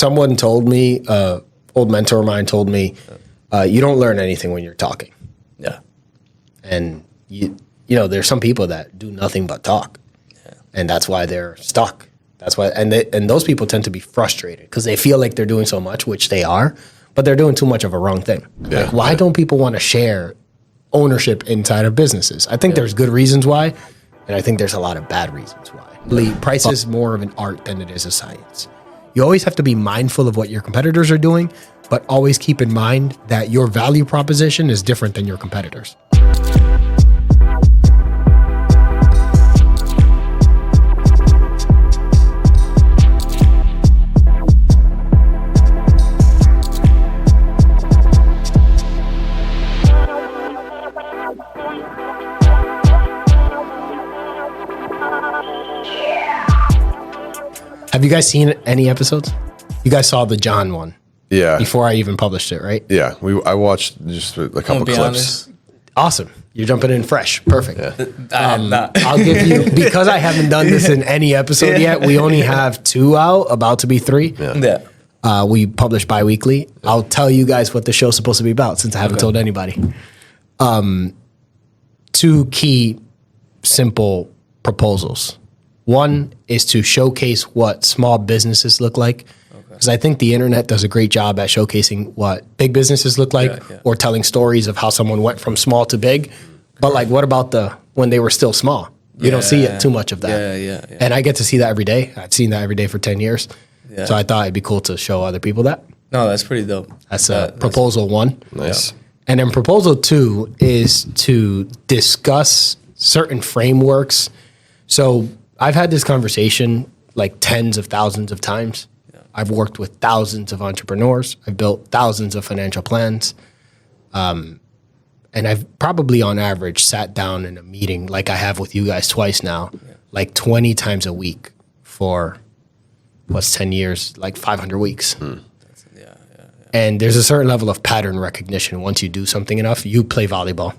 someone told me, old mentor of mine told me, you don't learn anything when you're talking. Yeah. And you know, there's some people that do nothing but talk, and that's why they're stuck. That's why, and those people tend to be frustrated because they feel like they're doing so much, which they are, but they're doing too much of a wrong thing. Yeah. Like, why don't people want to share ownership inside of businesses? I think there's good reasons why, and I think there's a lot of bad reasons why. Price is more of an art than it is a science. You always have to be mindful of what your competitors are doing, but always keep in mind that your value proposition is different than your competitors. Have you guys seen any episodes? You guys saw the John one. Yeah. Before I even published it, right? Yeah. I watched just a couple clips. Honest. Awesome. You're jumping in fresh. Perfect. Yeah. I'll give you, because I haven't done this in any episode yet, we only have 2 out, about to be 3. Yeah. We publish bi-weekly. I'll tell you guys what the show's supposed to be about since I haven't told anybody. 2 key, simple proposals. One is to showcase what small businesses look like. Because I think the internet does a great job at showcasing what big businesses look like or telling stories of how someone went from small to big. But like, what about when they were still small? You don't see it too much of that. Yeah. And I get to see that every day. I've seen that every day for 10 years. Yeah. So I thought it'd be cool to show other people that. No, that's pretty dope. That's proposal 1. Nice. And then proposal 2 is to discuss certain frameworks. So I've had this conversation like tens of thousands of times. I've worked with thousands of entrepreneurs. I've built thousands of financial plans. And I've probably on average sat down in a meeting like I have with you guys twice now, like 20 times a week for what's 10 years, like 500 weeks. And there's a certain level of pattern recognition. Once you do something enough, you play volleyball.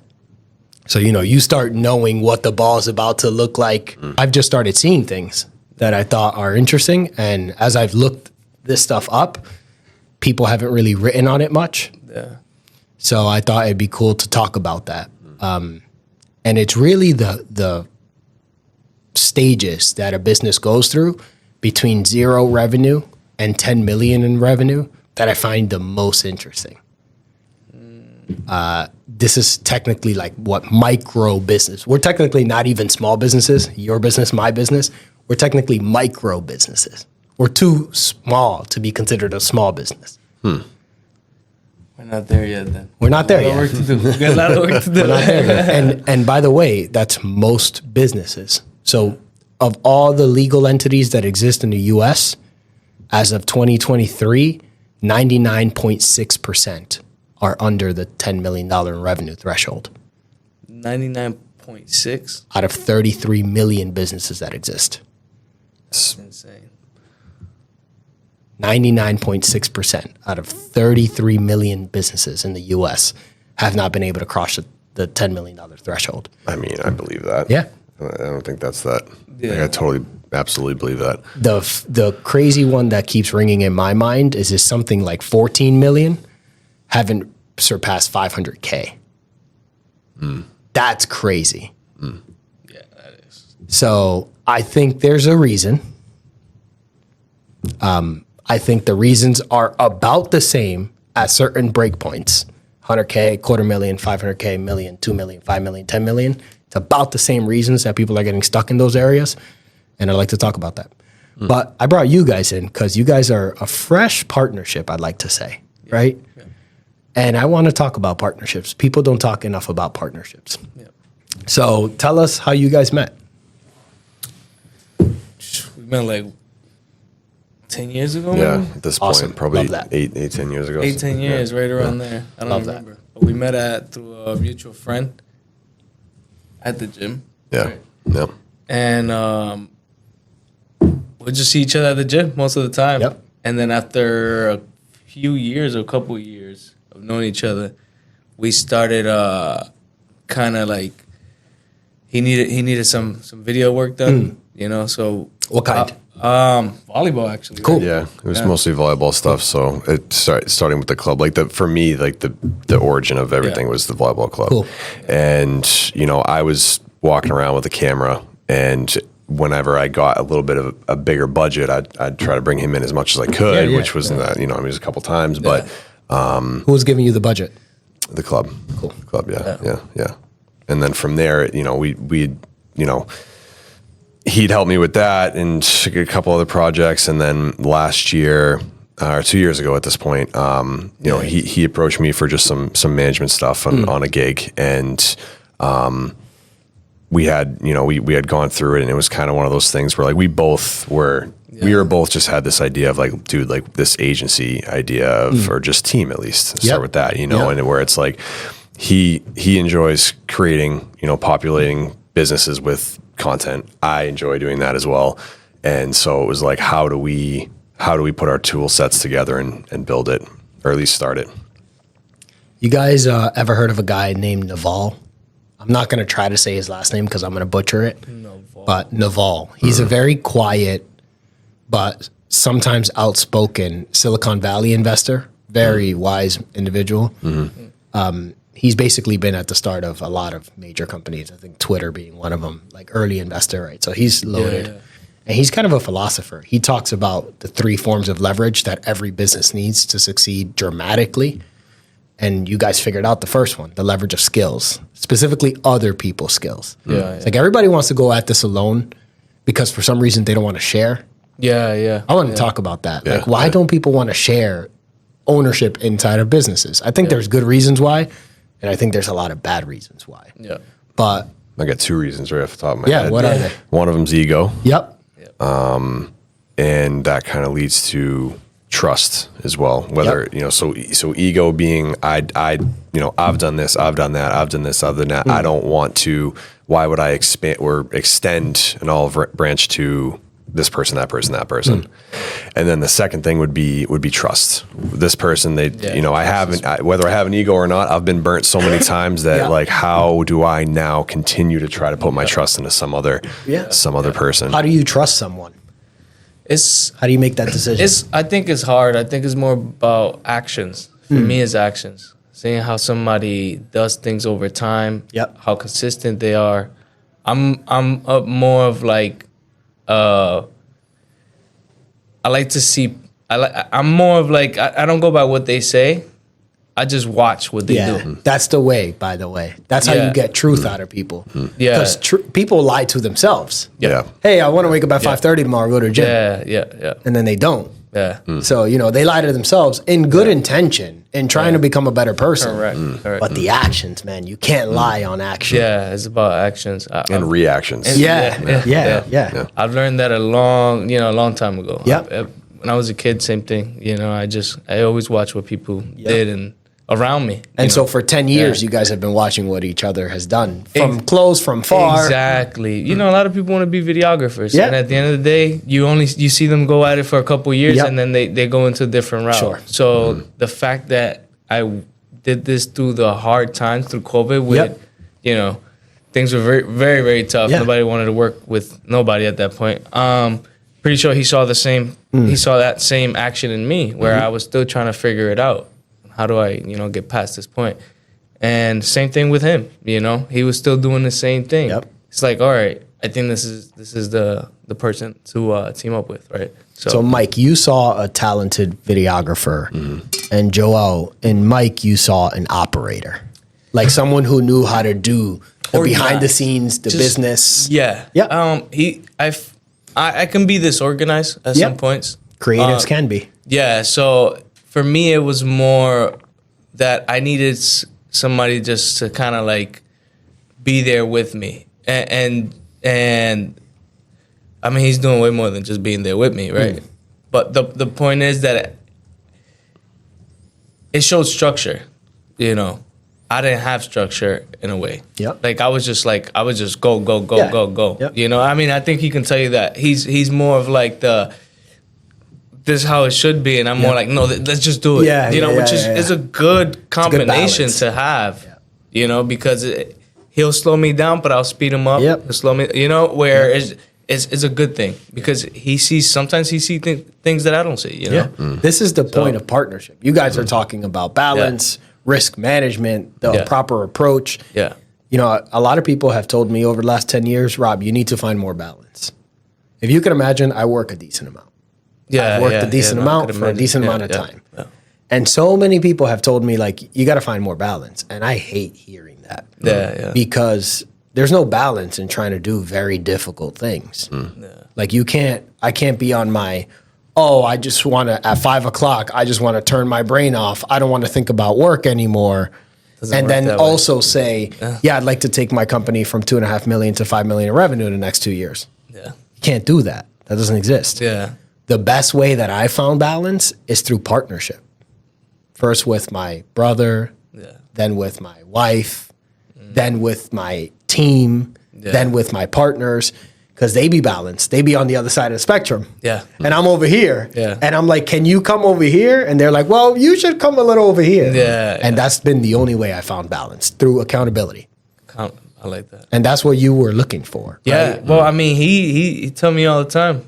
So, you know, you start knowing what the ball is about to look like. I've just started seeing things that I thought are interesting. And as I've looked this stuff up, people haven't really written on it much. Yeah. So I thought it'd be cool to talk about that. And it's really the stages that a business goes through between 0 revenue and 10 million in revenue that I find the most interesting. This is technically like what micro business. We're technically not even small businesses, your business, my business. We're technically micro businesses. We're too small to be considered a small business. We're not there yet then. We're not there A lot yet. of work to do. We got a lot of work to do. We're not there yet. And by the way, that's most businesses. So of all the legal entities that exist in the US, as of 2023, 99.6% are under the $10 million in revenue threshold 99.6. out of 33 million businesses that exist. That's insane. 99.6% out of 33 million businesses in the US have not been able to cross the $10 million threshold. I mean, I believe that. Yeah. I don't think that's that. Yeah. Like, I totally, absolutely believe that. The crazy one that keeps ringing in my mind is something like 14 million haven't surpassed 500K. That's crazy. Yeah, that is. So I think there's a reason. I think the reasons are about the same at certain breakpoints. 100K, $250,000, 500K, million, 2 million, 5 million, 10 million. It's about the same reasons that people are getting stuck in those areas. And I'd like to talk about that. But I brought you guys in because you guys are a fresh partnership, I'd like to say, right? Yeah. And I want to talk about partnerships. People don't talk enough about partnerships. Yeah. So tell us how you guys met. We met like 10 years ago, Yeah, maybe? at this Awesome. point, probably Love that. 10 years ago. 10 years, Yeah. right around there. I don't Love that. remember. But we met through a mutual friend at the gym. Yeah. Right. Yep. And we'd just see each other at the gym most of the time. Yep. And then after a few years or a couple of years of knowing each other, we started kind of like he needed some video work done, you know. So What kind? Volleyball, actually. Cool. Yeah, it was mostly volleyball stuff. So it starting with the club, like for me, like the origin of everything was the volleyball club. Cool. And I was walking around with a camera, and whenever I got a little bit of a bigger budget, I'd try to bring him in as much as I could, which wasn't that, I mean, it was a couple times, but Who was giving you the budget? the club, Cool. the club, yeah. And then from there, we'd he'd help me with that and a couple other projects. And then last year, or 2 years ago at this point, he approached me for just some management stuff on a gig, and we had we had gone through it, and it was kind of one of those things where like we were both just had this idea of like, dude, like this agency idea of, or just team at least, start with that, and where it's like he enjoys creating, populating businesses with content. I enjoy doing that as well. And so it was like, how do we put our tool sets together and build it, or at least start it? You guys ever heard of a guy named Naval? I'm not going to try to say his last name because I'm going to butcher it. But Naval. He's a very quiet, but sometimes outspoken Silicon Valley investor, very wise individual. He's basically been at the start of a lot of major companies. I think Twitter being one of them, like early investor, right? So he's loaded. Yeah. And he's kind of a philosopher. He talks about the 3 forms of leverage that every business needs to succeed dramatically. And you guys figured out the first one, the leverage of skills, specifically other people's skills. It's like everybody wants to go at this alone because for some reason they don't want to share. I want to talk about that. Like, why don't people want to share ownership inside of businesses? I think there's good reasons why, and I think there's a lot of bad reasons why. But I got 2 reasons right off the top of my head. What are they? One of them's ego. And that kind of leads to trust as well. Whether so ego being I've done this, I've done that, I've done this, I've done that. I don't want to. Why would I expand or extend an olive branch to this person, that person, that person? And then the second thing would be trust. This person, whether I have an ego or not, I've been burnt so many times that like, how do I now continue to try to put my trust into some other person? How do you trust someone? How do you make that decision? I think it's hard. I think it's more about actions. For me, it's actions. Seeing how somebody does things over time, how consistent they are. I'm more of like, I like to see. I'm more of like, I don't go by what they say. I just watch what they do. That's the way, by the way. That's how you get truth out of people. Because people lie to themselves. Hey, I want to wake up at 5:30 tomorrow, go to the gym. And then they don't. So, they lie to themselves in good intention and trying to become a better person. Correct. But the actions, man, you can't lie on action. It's about actions. And reactions. I've learned that a long time ago. When I was a kid, same thing. I always watch what people did and around me. And so for 10 years, you guys have been watching what each other has done from close, from far. Exactly. A lot of people want to be videographers. And at the end of the day, you see them go at it for a couple of years and then they go into a different route. So the fact that I did this through the hard times, through COVID, with, things were very, very, very tough. Nobody wanted to work with nobody at that point. Pretty sure he saw the same, he saw that same action in me where I was still trying to figure it out. How do I, get past this point? And same thing with him, he was still doing the same thing. It's like, all right, I think this is the person to team up with, right? So Mike, you saw a talented videographer, and Joel, and Mike, you saw an operator, like someone who knew how to do the behind the scenes, the business. I can be disorganized at some points. Creatives can be. So for me, it was more that I needed somebody just to kind of like be there with me. And I mean, he's doing way more than just being there with me, right? But the point is that it showed structure, I didn't have structure in a way. Like I was just go, go, go, go, go. I mean, I think he can tell you that. He's more of like this is how it should be, and I'm more like, no, let's just do it. Which is a good combination to have. Because he'll slow me down, but I'll speed him up. He'll slow me, where it's a good thing because sometimes he sees things that I don't see. You know, This is the point of partnership. You guys are talking about balance, risk management, the proper approach. Yeah. You know, a lot of people have told me over the last 10 years, Rob, you need to find more balance. If you can imagine, I work a decent amount. I've worked a decent amount for a decent amount of time. Yeah. And so many people have told me, like, you got to find more balance. And I hate hearing that. Because there's no balance in trying to do very difficult things. Like I can't be on my, I just want to, at 5 o'clock, I just want to turn my brain off. I don't want to think about work anymore. And then also say, I'd like to take my company from 2.5 million to 5 million in revenue in the next 2 years. You can't do that. That doesn't exist. The best way that I found balance is through partnership. First with my brother, then with my wife, then with my team, then with my partners, because they be balanced. They be on the other side of the spectrum. And I'm over here. And I'm like, can you come over here? And they're like, well, you should come a little over here. And that's been the only way I found balance, through accountability. I like that. And that's what you were looking for. Right? Well, I mean, he tell me all the time,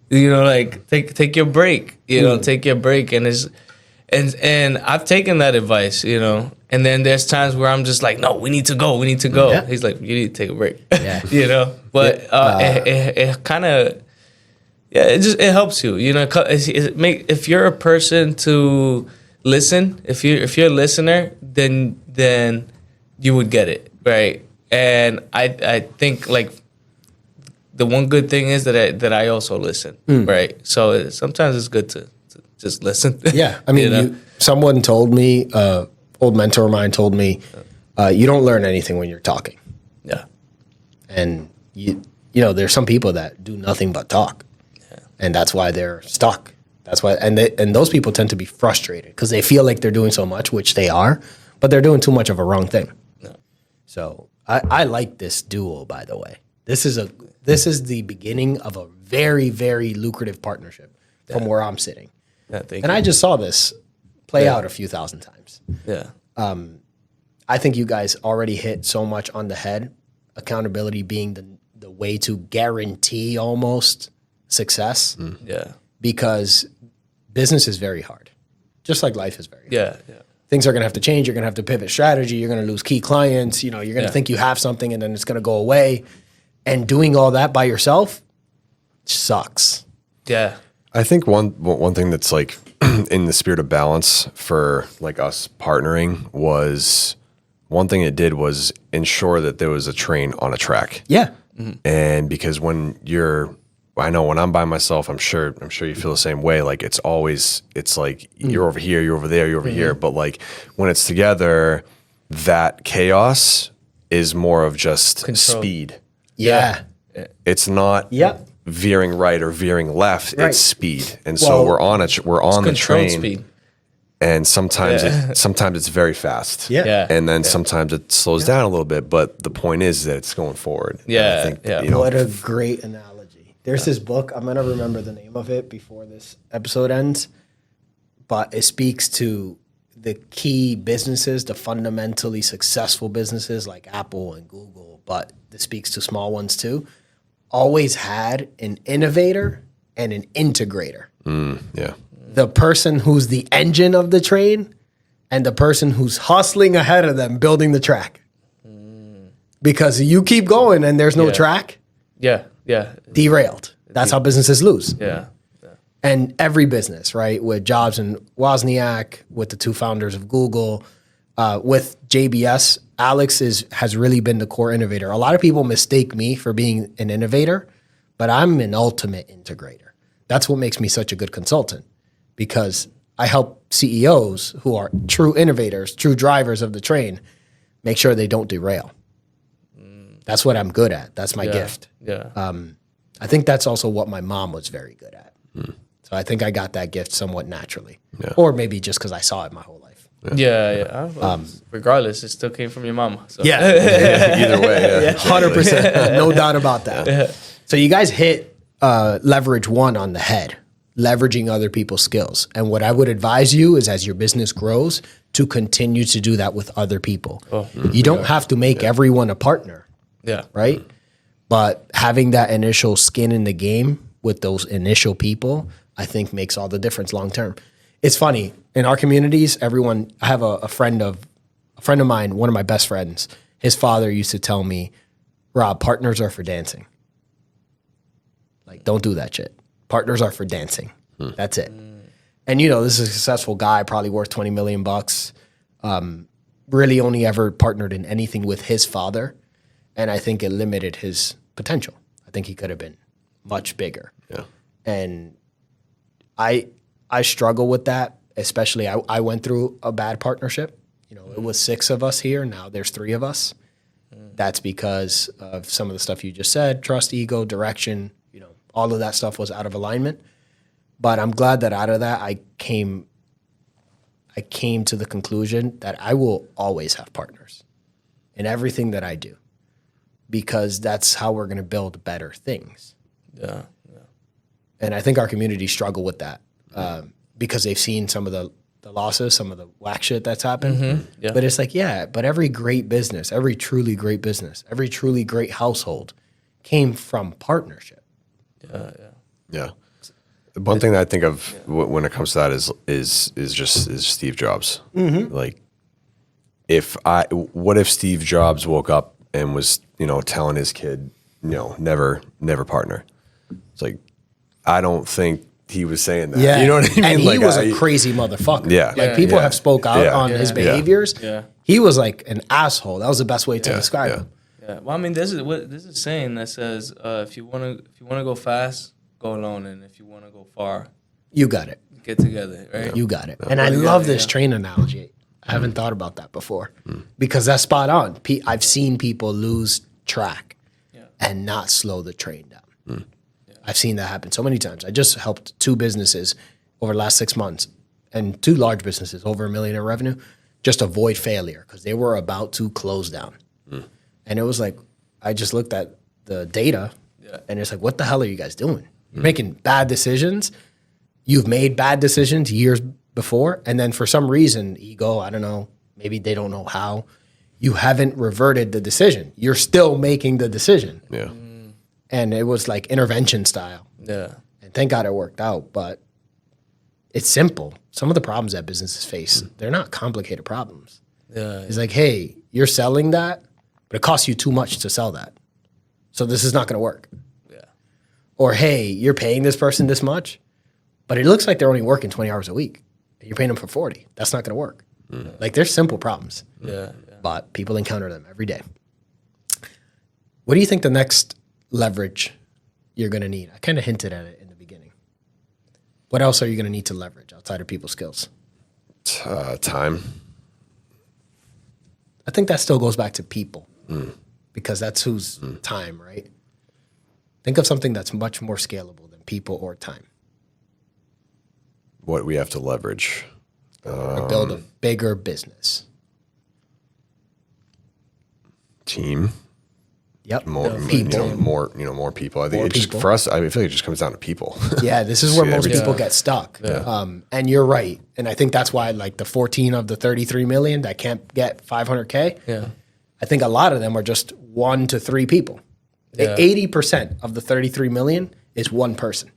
you know, like take your break, you know, take your break. And and I've taken that advice, you know. And then there's times where I'm just like, no, we need to go. He's like, you need to take a break. You know, but it kind of, it helps you. You know, if you're a person to listen, if you're a listener, then you would get it, right? And I think like the one good thing is that I also listen, right? So sometimes it's good to just listen. I mean, someone told me. Old mentor of mine told me, you don't learn anything when you're talking. And you know, there's some people that do nothing but talk, and that's why they're stuck. That's why, and those people tend to be frustrated because they feel like they're doing so much, which they are, but they're doing too much of a wrong thing. So I like this duo, by the way. This is the beginning of a very, very lucrative partnership from where I'm sitting. And I just saw this play out a few thousand times. I think you guys already hit so much on the head. Accountability being the way to guarantee almost success. Because business is very hard, just like life is very hard. Things are going to have to change. You're going to have to pivot strategy. You're going to lose key clients. You know, you're going to think you have something and then it's going to go away. And doing all that by yourself sucks. I think one thing that's like in the spirit of balance for like us partnering was one thing it did was ensure that there was a train on a track. And because I know when I'm by myself, I'm sure you feel the same way. Like it's like you're over here, you're over there, you're over here. But like when it's together, that chaos is more of just speed. It's not veering right or veering left. It's speed. And so we're on the train. Speed. And sometimes it's very fast. And then sometimes it slows down a little bit. But the point is that it's going forward. I think, you know, what a great analogy. There's this book, I'm going to remember the name of it before this episode ends, but it speaks to the key businesses, the fundamentally successful businesses like Apple and Google, but it speaks to small ones too, always had an innovator and an integrator. The person who's the engine of the train and the person who's hustling ahead of them building the track. Because you keep going and there's no track. Derailed. That's how businesses lose. And every business, right? With Jobs and Wozniak, with the two founders of Google, with JBS, Alex has really been the core innovator. A lot of people mistake me for being an innovator, but I'm an ultimate integrator. That's what makes me such a good consultant, because I help CEOs who are true innovators, true drivers of the train, make sure they don't derail. That's what I'm good at. That's my gift. I think that's also what my mom was very good at. So I think I got that gift somewhat naturally, or maybe just because I saw it my whole life. Regardless, it still came from your mama. So. Either way, 100%, no doubt about that. So you guys hit leverage one on the head, leveraging other people's skills. And what I would advise you is, as your business grows, to continue to do that with other people. You don't have to make everyone a partner, right? But having that initial skin in the game with those initial people, I think makes all the difference long term. It's funny in our communities. I have a friend of mine, one of my best friends. His father used to tell me, "Rob, partners are for dancing. Like, don't do that shit. Partners are for dancing. That's it." And this is a successful guy, probably worth $20 million. Really only ever partnered in anything with his father, and I think it limited his potential. I think he could have been much bigger. Yeah. And I struggle with that, especially I went through a bad partnership. It was 6 of us here. Now there's 3 of us. That's because of some of the stuff you just said, trust, ego, direction, all of that stuff was out of alignment. But I'm glad that out of that, I came to the conclusion that I will always have partners in everything that I do, because that's how we're going to build better things. Yeah. And I think our community struggle with that because they've seen some of the losses, some of the whack shit that's happened. Yeah. But it's like, but every great business, every truly great business, every truly great household came from partnership. Yeah. One thing that I think of when it comes to that is Steve Jobs. Like, what if Steve Jobs woke up and was telling his kid never partner? It's like, I don't think he was saying that. Yeah. You know what I mean? And he like, was a crazy motherfucker. Yeah. Like, people have spoke out on his behaviors. Yeah. He was like an asshole. That was the best way to describe him. Yeah. Well, I mean, this is saying that says if you wanna go fast, go alone, and if you wanna go far, you got it. get together, right? You got it. And I love this train analogy. I haven't thought about that before because that's spot on. I've seen people lose track and not slow the train down. I've seen that happen so many times. I just helped 2 businesses over the last 6 months, and 2 large businesses, over $1 million in revenue, just avoid failure because they were about to close down. And it was like, I just looked at the data and it's like, what the hell are you guys doing? You're making bad decisions. You've made bad decisions years before. And then for some reason, ego, I don't know, maybe they don't know how, you haven't reverted the decision. You're still making the decision. Yeah. And it was like intervention style. Yeah. And thank God it worked out. But it's simple. Some of the problems that businesses face, they're not complicated problems. Yeah. It's like, hey, you're selling that, but it costs you too much to sell that. So this is not going to work. Yeah. Or, hey, you're paying this person this much, but it looks like they're only working 20 hours a week. You're paying them for 40. That's not going to work. Like, there's simple problems. Yeah. But people encounter them every day. What do you think the next leverage you're going to need? I kind of hinted at it in the beginning. What else are you going to need to leverage outside of people's skills? Time. I think that still goes back to people because that's whose time, right? Think of something that's much more scalable than people or time. What we have to leverage. Or build a bigger business. Team. Yep. More people. More people. I think More it just people. for us. I feel like it just comes down to people. Yeah, this is where most everything. people get stuck. And you're right. And I think that's why, like, the 14 of the 33 million that can't get 500K, I think a lot of them are just 1 to 3 people. 80% of the 33 million is one person.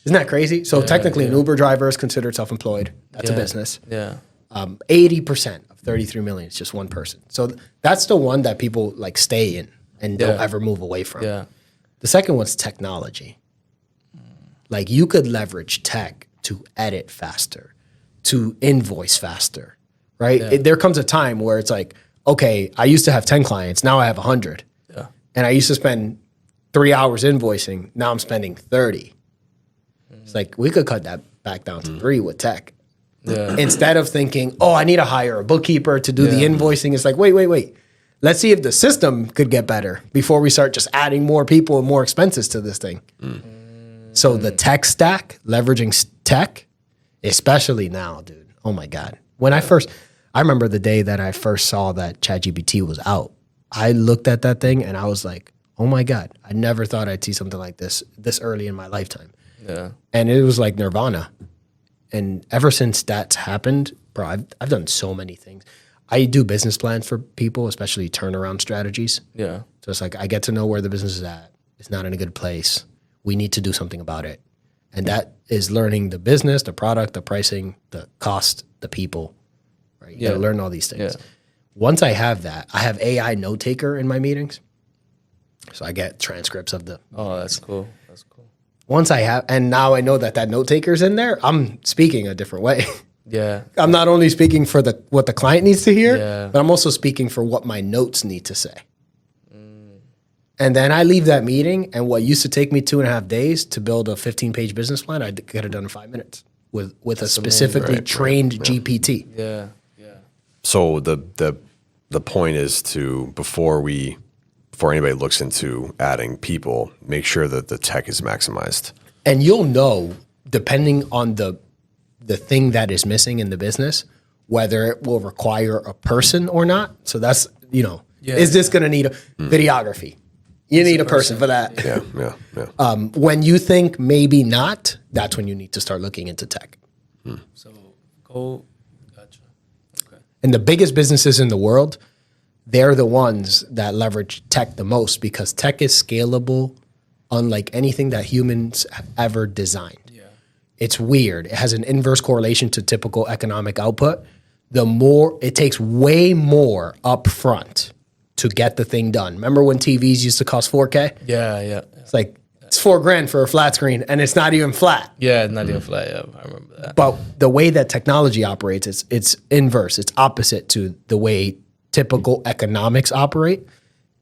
Isn't that crazy? So technically an Uber driver is considered self-employed. That's a business. Yeah. 80% of 33 million is just one person. So that's the one that people like stay in and don't ever move away from. Yeah. The second one's technology. Like, you could leverage tech to edit faster, to invoice faster, right? Yeah. There comes a time where it's like, okay, I used to have 10 clients, now I have 100. Yeah. And I used to spend 3 hours invoicing, now I'm spending 30. It's like, we could cut that back down to 3 with tech. Yeah. Instead of thinking, oh, I need to hire a bookkeeper to do the invoicing. It's like, wait. Let's see if the system could get better before we start just adding more people and more expenses to this thing. So the tech stack, leveraging tech, especially now, dude. Oh my God. I remember the day that I first saw that ChatGPT was out. I looked at that thing and I was like, oh my God, I never thought I'd see something like this early in my lifetime. Yeah. And it was like nirvana. And ever since that's happened, bro, I've done so many things. I do business plans for people, especially turnaround strategies. Yeah. So it's like I get to know where the business is at. It's not in a good place. We need to do something about it. And that is learning the business, the product, the pricing, the cost, the people, right? You gotta learn all these things. Yeah. Once I have that, I have AI note taker in my meetings. So I get transcripts of the. Oh, that's cool. That's cool. Once I have, and now I know that note taker's in there, I'm speaking a different way. Yeah. I'm not only speaking for what the client needs to hear, but I'm also speaking for what my notes need to say. And then I leave that meeting, and what used to take me 2.5 days to build a 15-page business plan, I get it done in 5 minutes with a specifically trained GPT. Yeah. So the point is to before anybody looks into adding people, make sure that the tech is maximized. And you'll know, depending on the thing that is missing in the business, whether it will require a person or not. So that's, is this going to need a videography? You need a person for that. Yeah. When you think maybe not, that's when you need to start looking into tech. So gotcha. Okay. And the biggest businesses in the world, they're the ones that leverage tech the most because tech is scalable unlike anything that humans have ever designed. Yeah. It's weird. It has an inverse correlation to typical economic output. It takes way more upfront to get the thing done. Remember when TVs used to cost 4K? Yeah. It's like, it's $4,000 for a flat screen and it's not even flat. Yeah, it's not even flat. Yeah, I remember that. But the way that technology operates, it's inverse. It's opposite to the way typical economics operate.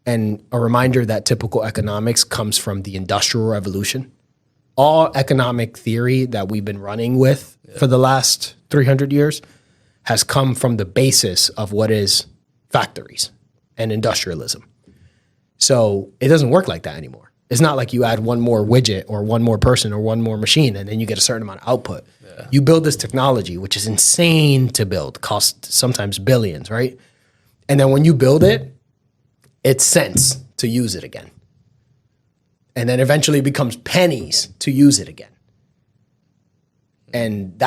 And a reminder that typical economics comes from the Industrial Revolution. All economic theory that we've been running with for the last 300 years has come from the basis of what is factories and industrialism. So it doesn't work like that anymore. It's not like you add one more widget or one more person or one more machine and then you get a certain amount of output. Yeah. You build this technology, which is insane to build, costs sometimes billions, right? And then when you build it, it's cents to use it again. And then eventually it becomes pennies to use it again. And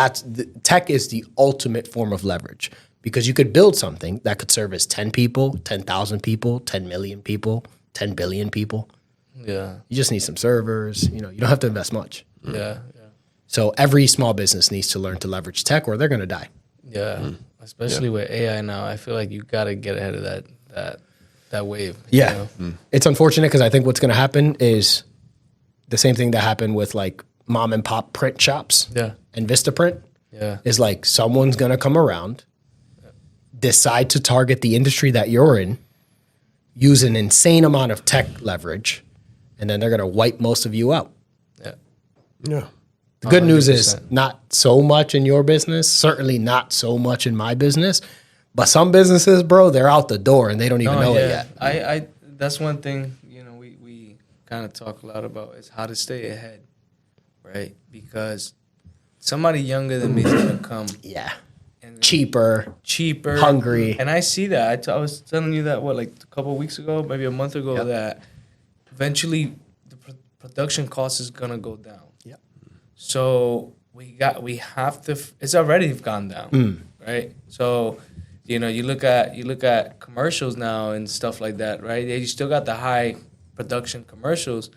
tech is the ultimate form of leverage. Because you could build something that could service 10 people, 10,000 people, 10 million people, 10 billion people. Yeah. You just need some servers. You don't have to invest much. Yeah. So every small business needs to learn to leverage tech or they're going to die. Yeah. Especially with AI now. I feel like you got to get ahead of that wave. Yeah. It's unfortunate because I think what's going to happen is the same thing that happened with like mom and pop print shops and Vistaprint. Yeah. Is like someone's going to come around, decide to target the industry that you're in, use an insane amount of tech leverage, and then they're going to wipe most of you out. Yeah. The good 100%. News is not so much in your business, certainly not so much in my business, but some businesses, bro, they're out the door and they don't even know it yet. I that's one thing, we kind of talk a lot about is how to stay ahead, right? Because somebody younger than me is going to come. Yeah. Cheaper, hungry. And I see that. I was telling you that, like a couple of weeks ago, maybe a month ago, that eventually the production cost is going to go down. Yep. So we have to, it's already gone down, right? So, you look at commercials now and stuff like that, right? You still got the high production commercials,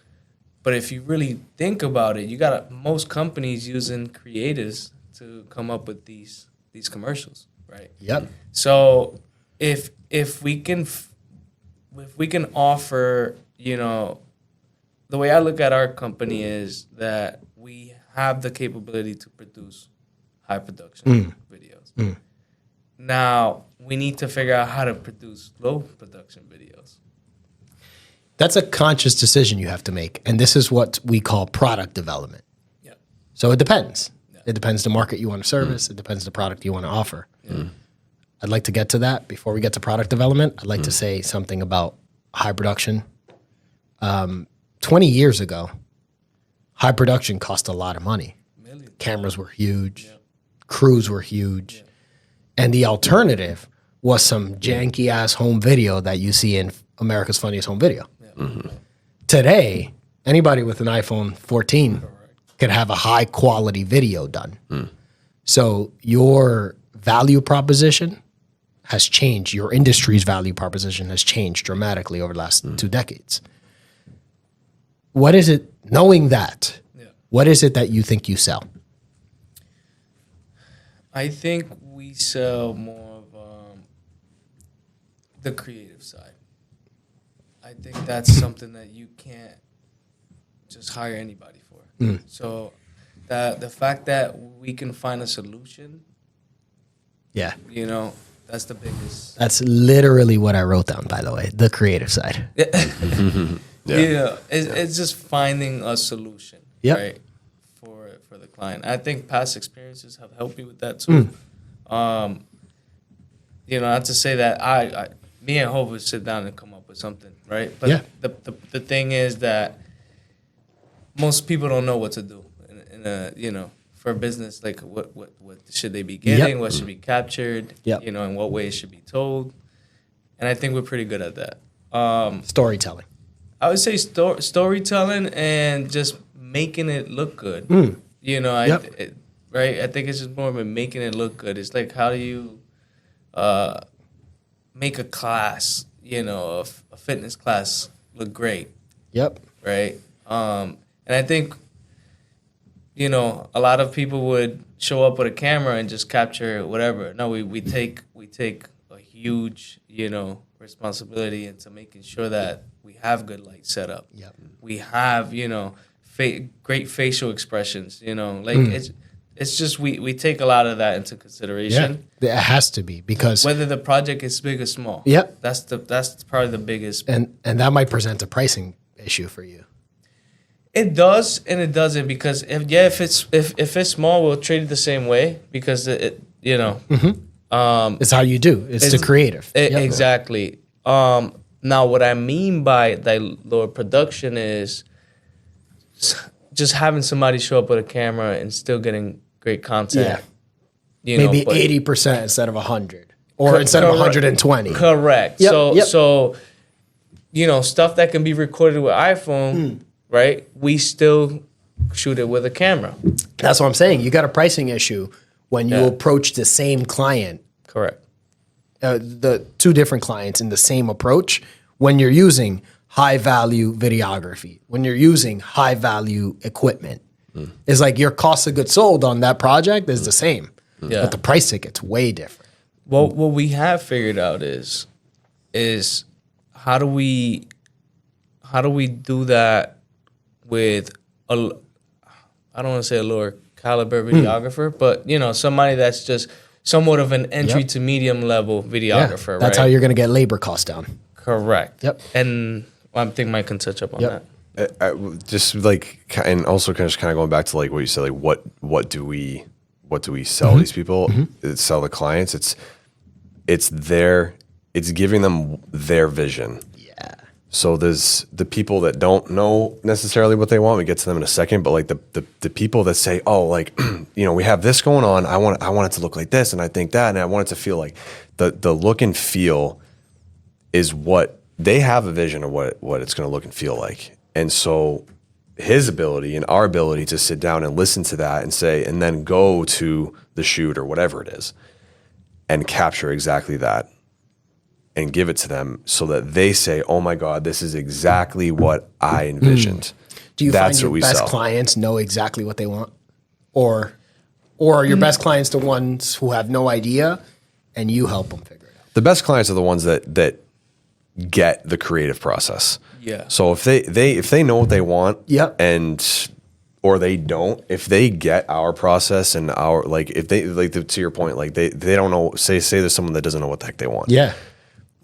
but if you really think about it, you got most companies using creatives to come up with these commercials, right? Yep. So if we can offer, the way I look at our company is that we have the capability to produce high production videos. Now we need to figure out how to produce low production videos. That's a conscious decision you have to make, and this is what we call product development. Yeah. So it depends. It depends the market you want to service. It depends the product you want to offer. I'd like to get to that. Before we get to product development, I'd like to say something about high production. 20 years ago, high production cost a lot of money. Millions. Cameras were huge. Crews were huge. And the alternative was some janky-ass home video that you see in America's Funniest Home Video. Today, anybody with an iPhone 14 could have a high quality video done. So your value proposition has changed. Your industry's value proposition has changed dramatically over the last 2 decades. What is it, knowing that, what is it that you think you sell? I think we sell more of the creative side. I think that's something that you can't just hire anybody for. So the fact that we can find a solution, you know, that's the biggest. That's literally what I wrote down, by the way, the creative side. It's just finding a solution, right, for the client. I think past experiences have helped me with that too. You know, not to say that me and Hope would sit down and come up with something, right? But the thing is that most people don't know what to do in a, you know, for a business. Like what should they be getting? What should be captured? You know, in what way it should be told. And I think we're pretty good at that. Storytelling. I would say storytelling and just making it look good. You know, right? I think it's just more about making it look good. It's like, how do you make a class, you know, a fitness class look great? Right? And I think, you know, a lot of people would show up with a camera and just capture whatever. No, we take a huge, you know, responsibility into making sure that we have good light setup. We have, you know, great facial expressions, you know, like it's just we take a lot of that into consideration. It has to be, because whether the project is big or small. That's probably the biggest. And that might present a pricing issue for you. It does and it doesn't, because if it's small, we'll treat it the same way, because it you know it's how you do. It's the creative. Exactly. Now, what I mean by that lower production is just having somebody show up with a camera and still getting great content. You maybe 80% instead of 100, or instead of 120. Correct. So you know, stuff that can be recorded with iPhone, right? We still shoot it with a camera. That's what I'm saying. You got a pricing issue when you approach the same client. Correct. The 2 different clients in the same approach, when you're using high value videography, when you're using high value equipment, it's like your cost of goods sold on that project is the same, but the price ticket's way different. Well, what we have figured out is how do we do that with I don't want to say a lower caliber videographer, but you know, somebody that's just somewhat of an entry to medium level videographer. That's how you're going to get labor costs down. Correct. And I think Mike can touch up on that. Just like, and also kind of going back to like what you said, like what do we sell these people, sell the clients? It's giving them their vision. So there's the people that don't know necessarily what they want. We get to them in a second, but like the people that say, oh, like, you know, we have this going on. I want it to look like this, and I think that, and I want it to feel like the look and feel is what they have a vision of what it's going to look and feel like. And so his ability and our ability to sit down and listen to that and say, and then go to the shoot or whatever it is and capture exactly that and give it to them so that they say, oh my God, this is exactly what I envisioned. Do you find your best clients know exactly what they want? Or are your best clients the ones who have no idea and you help them figure it out? The best clients are the ones that get the creative process. So if they know what they want and or they don't, if they get our process and our, like, if they, like, to your point, like they don't know, say there's someone that doesn't know what the heck they want.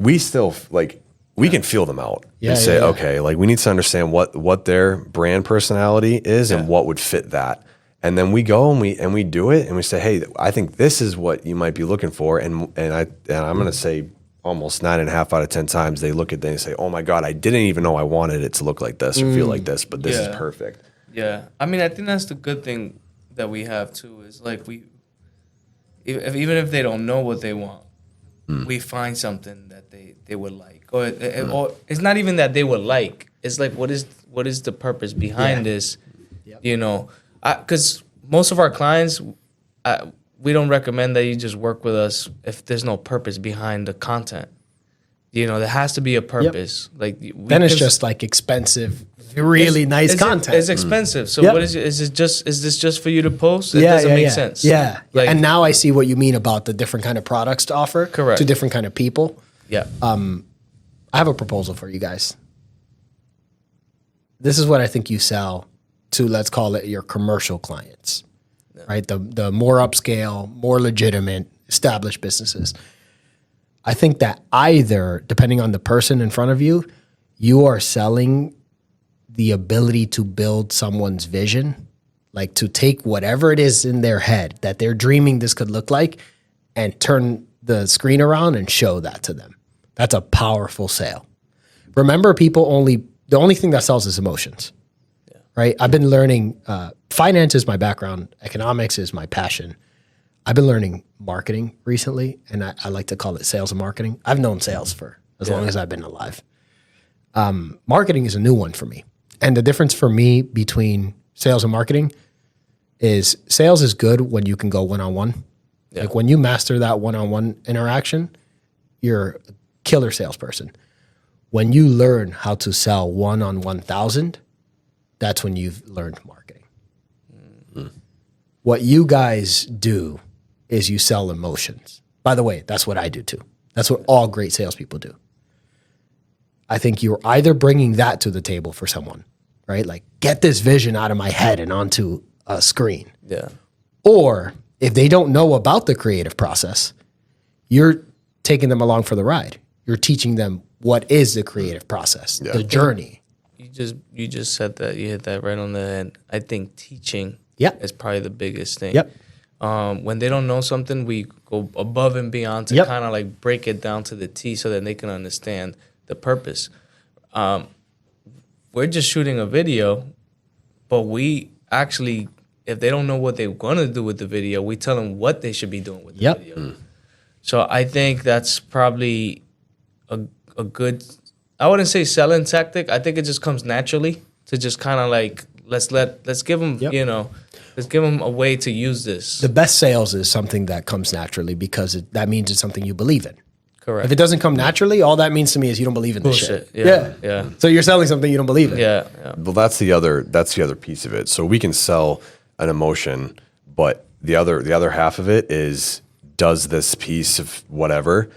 We still, like, we can feel them out and say, okay, like, we need to understand what their brand personality is and what would fit that. And then we go and we do it and we say, hey, I think this is what you might be looking for. And I'm going to say almost 9.5 out of 10 times they look at that and say, oh my God, I didn't even know I wanted it to look like this or feel like this, but this is perfect. I mean, I think that's the good thing that we have too, is like even if they don't know what they want, we find something that they would like, or it's not even that they would like. It's like, what is the purpose behind this? You know, because most of our clients, we don't recommend that you just work with us if there's no purpose behind the content. There has to be a purpose. Like then it's just like expensive, really nice content. It's expensive. So what is it? Is this just for you to post? It doesn't make sense. Yeah. Like, and now I see what you mean about the different kind of products to offer to different kind of people. Yeah. I have a proposal for you guys. This is what I think you sell to, let's call it your commercial clients, right? The more upscale, more legitimate, established businesses. I think that either, depending on the person in front of you, you are selling the ability to build someone's vision, like to take whatever it is in their head that they're dreaming this could look like and turn the screen around and show that to them. That's a powerful sale. Remember, the only thing that sells is emotions, right? I've been learning, finance is my background, economics is my passion. I've been learning marketing recently, and I like to call it sales and marketing. I've known sales for as long as I've been alive. Marketing is a new one for me. And the difference for me between sales and marketing is sales is good when you can go one-on-one. Yeah. Like when you master that one-on-one interaction, you're a killer salesperson. When you learn how to sell 1 on 1,000, that's when you've learned marketing. Mm-hmm. What you guys do is you sell emotions. By the way, that's what I do too. That's what all great salespeople do. I think you're either bringing that to the table for someone, right? Like, get this vision out of my head and onto a screen. Yeah. Or if they don't know about the creative process, you're taking them along for the ride. You're teaching them what is the creative process, the journey. You just said that. You hit that right on the head. I think teaching is probably the biggest thing. Yep. When they don't know something, we go above and beyond to kind of like break it down to the T so that they can understand the purpose. We're just shooting a video, but we actually, if they don't know what they're going to do with the video, we tell them what they should be doing with the video. Mm. So I think that's probably a good, I wouldn't say selling tactic. I think it just comes naturally to just kind of like, let's give them, let's give them a way to use this. The best sales is something that comes naturally because that means it's something you believe in. Correct. If it doesn't come naturally, all that means to me is you don't believe in this shit. Yeah. So you're selling something you don't believe in. Yeah. Well, that's the other piece of it. So we can sell an emotion, but the other half of it is, does this piece of whatever,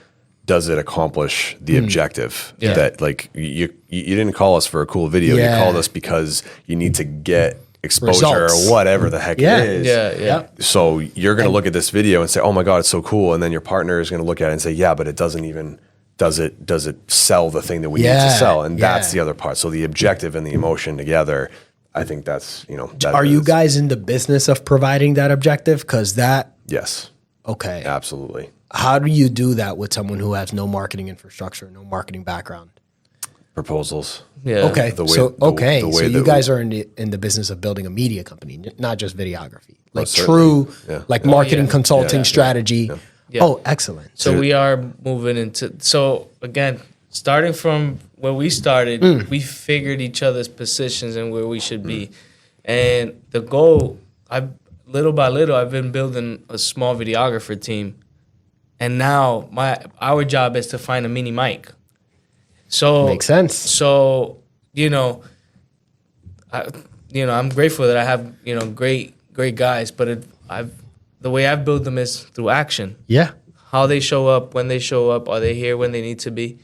does it accomplish the objective that, like, you didn't call us for a cool video. You called us because you need to get exposure or whatever the heck it is. Yeah. So you're going to look at this video and say, "Oh my God, it's so cool," and then your partner is going to look at it and say, "Yeah, but it doesn't even does it sell the thing that we need to sell?" And that's the other part. So the objective and the emotion together, I think that's Are you guys in the business of providing that objective? Because that okay, absolutely. How do you do that with someone who has no marketing infrastructure, no marketing background? Proposals. Yeah. Okay. So you guys are in the business of building a media company, not just videography, like true, like marketing consulting strategy. Yeah. Oh, excellent. So we are moving into. So again, starting from where we started, we figured each other's positions and where we should be, and the goal. Little by little, I've been building a small videographer team, and now our job is to find a mini mic. So makes sense. So I'm grateful that I have great guys, but the way I've built them is through action. Yeah. How they show up, when they show up, are they here when they need to be?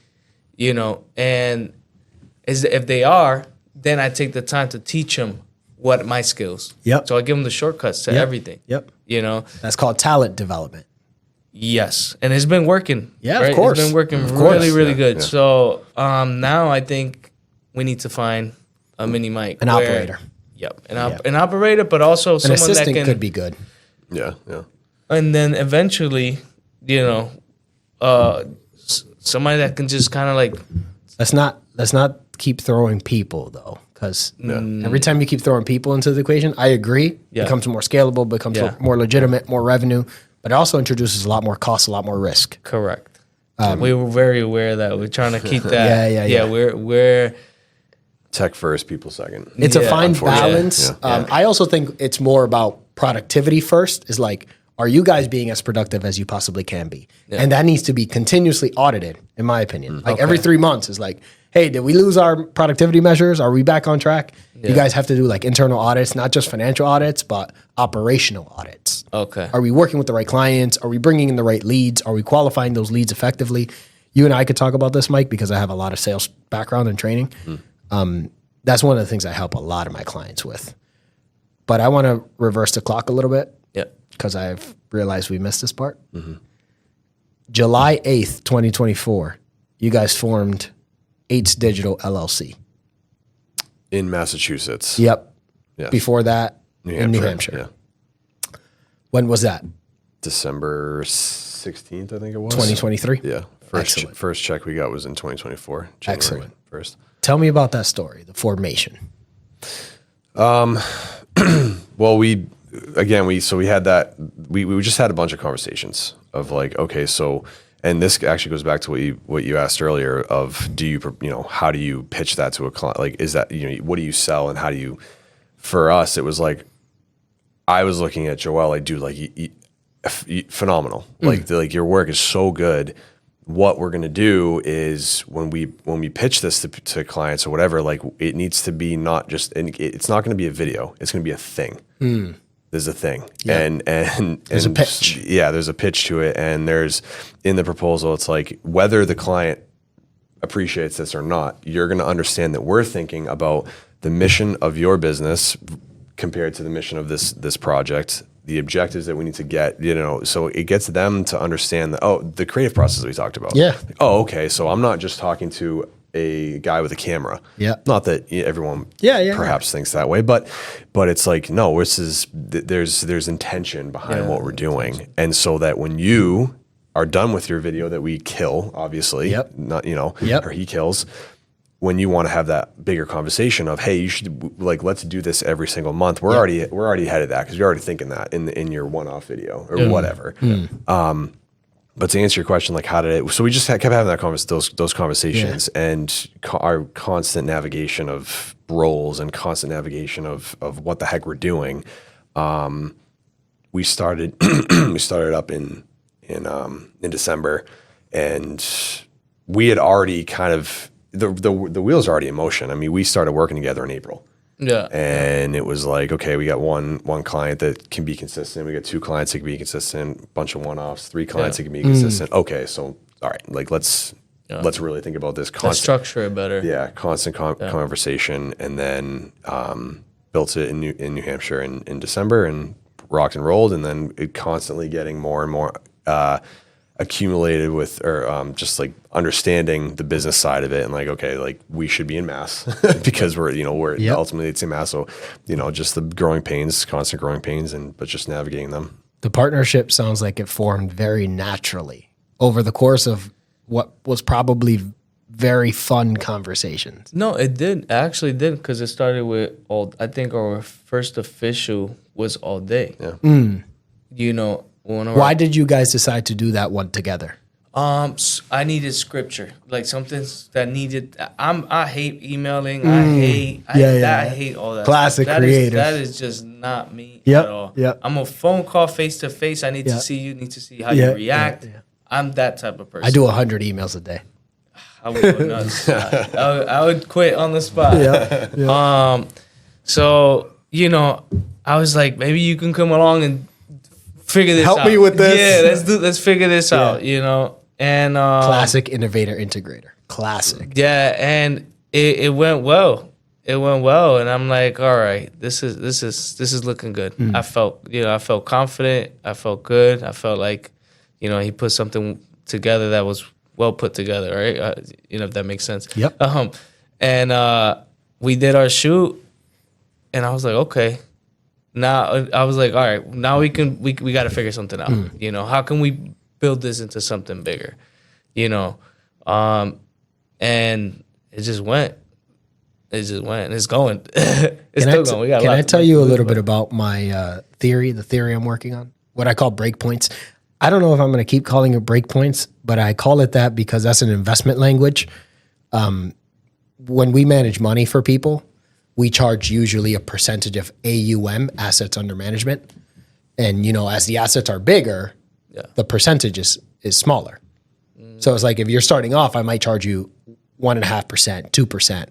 And if they are, then I take the time to teach them what my skills. Yep. So I give them the shortcuts to everything. Yep. That's called talent development. Yes, and it's been working. Yeah, right? Of course. It's been working really good. Yeah. So now I think we need to find a mini mic. An operator. Yep, an operator, but also an someone assistant that could be good. Yeah. And then eventually, somebody that can just kind of like. Let's not keep throwing people though, because every time you keep throwing people into the equation, I agree. It becomes more scalable, becomes more legitimate, more revenue. But it also introduces a lot more costs, a lot more risk. Correct. We were very aware of that. We're trying to keep that. Yeah. We're tech first, people second. It's a fine balance. I also think it's more about productivity first. Is like, are you guys being as productive as you possibly can be? Yeah. And that needs to be continuously audited, in my opinion. Like every 3 months is like, hey, did we lose our productivity measures? Are we back on track? Yeah. You guys have to do like internal audits, not just financial audits, but operational audits. Okay. Are we working with the right clients? Are we bringing in the right leads? Are we qualifying those leads effectively? You and I could talk about this, Mike, because I have a lot of sales background and training. That's one of the things I help a lot of my clients with. But I want to reverse the clock a little bit. Yeah. Because I've realized we missed this part. July 8th, 2024, you guys formed Eights Digital LLC. In Massachusetts. Yep. Yes. Before that, in New Hampshire. Yeah. When was that? December 16th, I think it was. 2023? Yeah. First check we got was in 2024. January 1st. Tell me about that story, the formation. Well, we had that, we just had a bunch of conversations of like, okay, so, and this actually goes back to what you asked earlier of, how do you pitch that to a client? Like, is that, what do you sell and how do you, for us, it was like, I was looking at Joel, like, dude, like, phenomenal. Like your work is so good. What we're going to do is when we pitch this to clients or whatever, like it needs to be not just, it's not going to be a video. It's going to be a thing. There's a thing. Yeah. And there's a pitch. Yeah, there's a pitch to it. And there's, in the proposal, it's like whether the client appreciates this or not, you're going to understand that we're thinking about the mission of your business compared to the mission of this project, the objectives that we need to get, so it gets them to understand that, the creative process that we talked about. Yeah. Like, okay, so I'm not just talking to a guy with a camera. Yeah. Not that everyone perhaps thinks that way, but it's like, no, there's intention behind what we're doing. And so that when you are done with your video that we kill, obviously, not, or he kills, when you want to have that bigger conversation of, hey, you should let's do this every single month. We're already ahead of that because you're already thinking that in your one-off video or whatever. But to answer your question, like how did it? So we just kept having those conversations and our constant navigation of roles and constant navigation of what the heck we're doing. We started up in December, and we had already kind of. The wheels are already in motion. I mean, we started working together in April. Yeah. And it was like, okay, we got one client that can be consistent. We got 2 clients that can be consistent, a bunch of one-offs, 3 clients that can be consistent. Okay, so all right, like let's really think about this. Let's structure it better. Yeah, constant conversation, and then built it in New Hampshire in December and rocked and rolled, and then it constantly getting more and more accumulated with, or just like understanding the business side of it, and like, okay, like we should be in Mass because we're ultimately it's in Mass. So, just the constant growing pains, but just navigating them. The partnership sounds like it formed very naturally over the course of what was probably very fun conversations. No, it did. It actually did, because it started with I think our first official was all day. Yeah. Why did you guys decide to do that one together? I needed scripture, like something that needed. I hate emailing. I hate all that. Classic creative. That is just not me at all. Yep. I'm a phone call face to face. I need to see you. Need to see how you react. I'm that type of person. I do 100 emails a day. I would go nuts. I would quit on the spot. So I was like, maybe you can come along and figure this out. Help me with this. Yeah, let's figure this out, And classic innovator integrator. Classic. Yeah, and it went well. It went well, and I'm like, all right, this is looking good. I felt confident. I felt good. I felt like, he put something together that was well put together, right? If that makes sense. Yep. And we did our shoot, and I was like, okay. Now I was like, all right, now we got to figure something out. How can we build this into something bigger? And it just went. It's going. It's still going. Can I tell you a little bit about my theory, the theory I'm working on? What I call breakpoints. I don't know if I'm going to keep calling it breakpoints, but I call it that because that's an investment language. When we manage money for people, we charge usually a percentage of AUM, assets under management. And, as the assets are bigger, the percentage is smaller. So it's like if you're starting off, I might charge you 1.5%, 2%.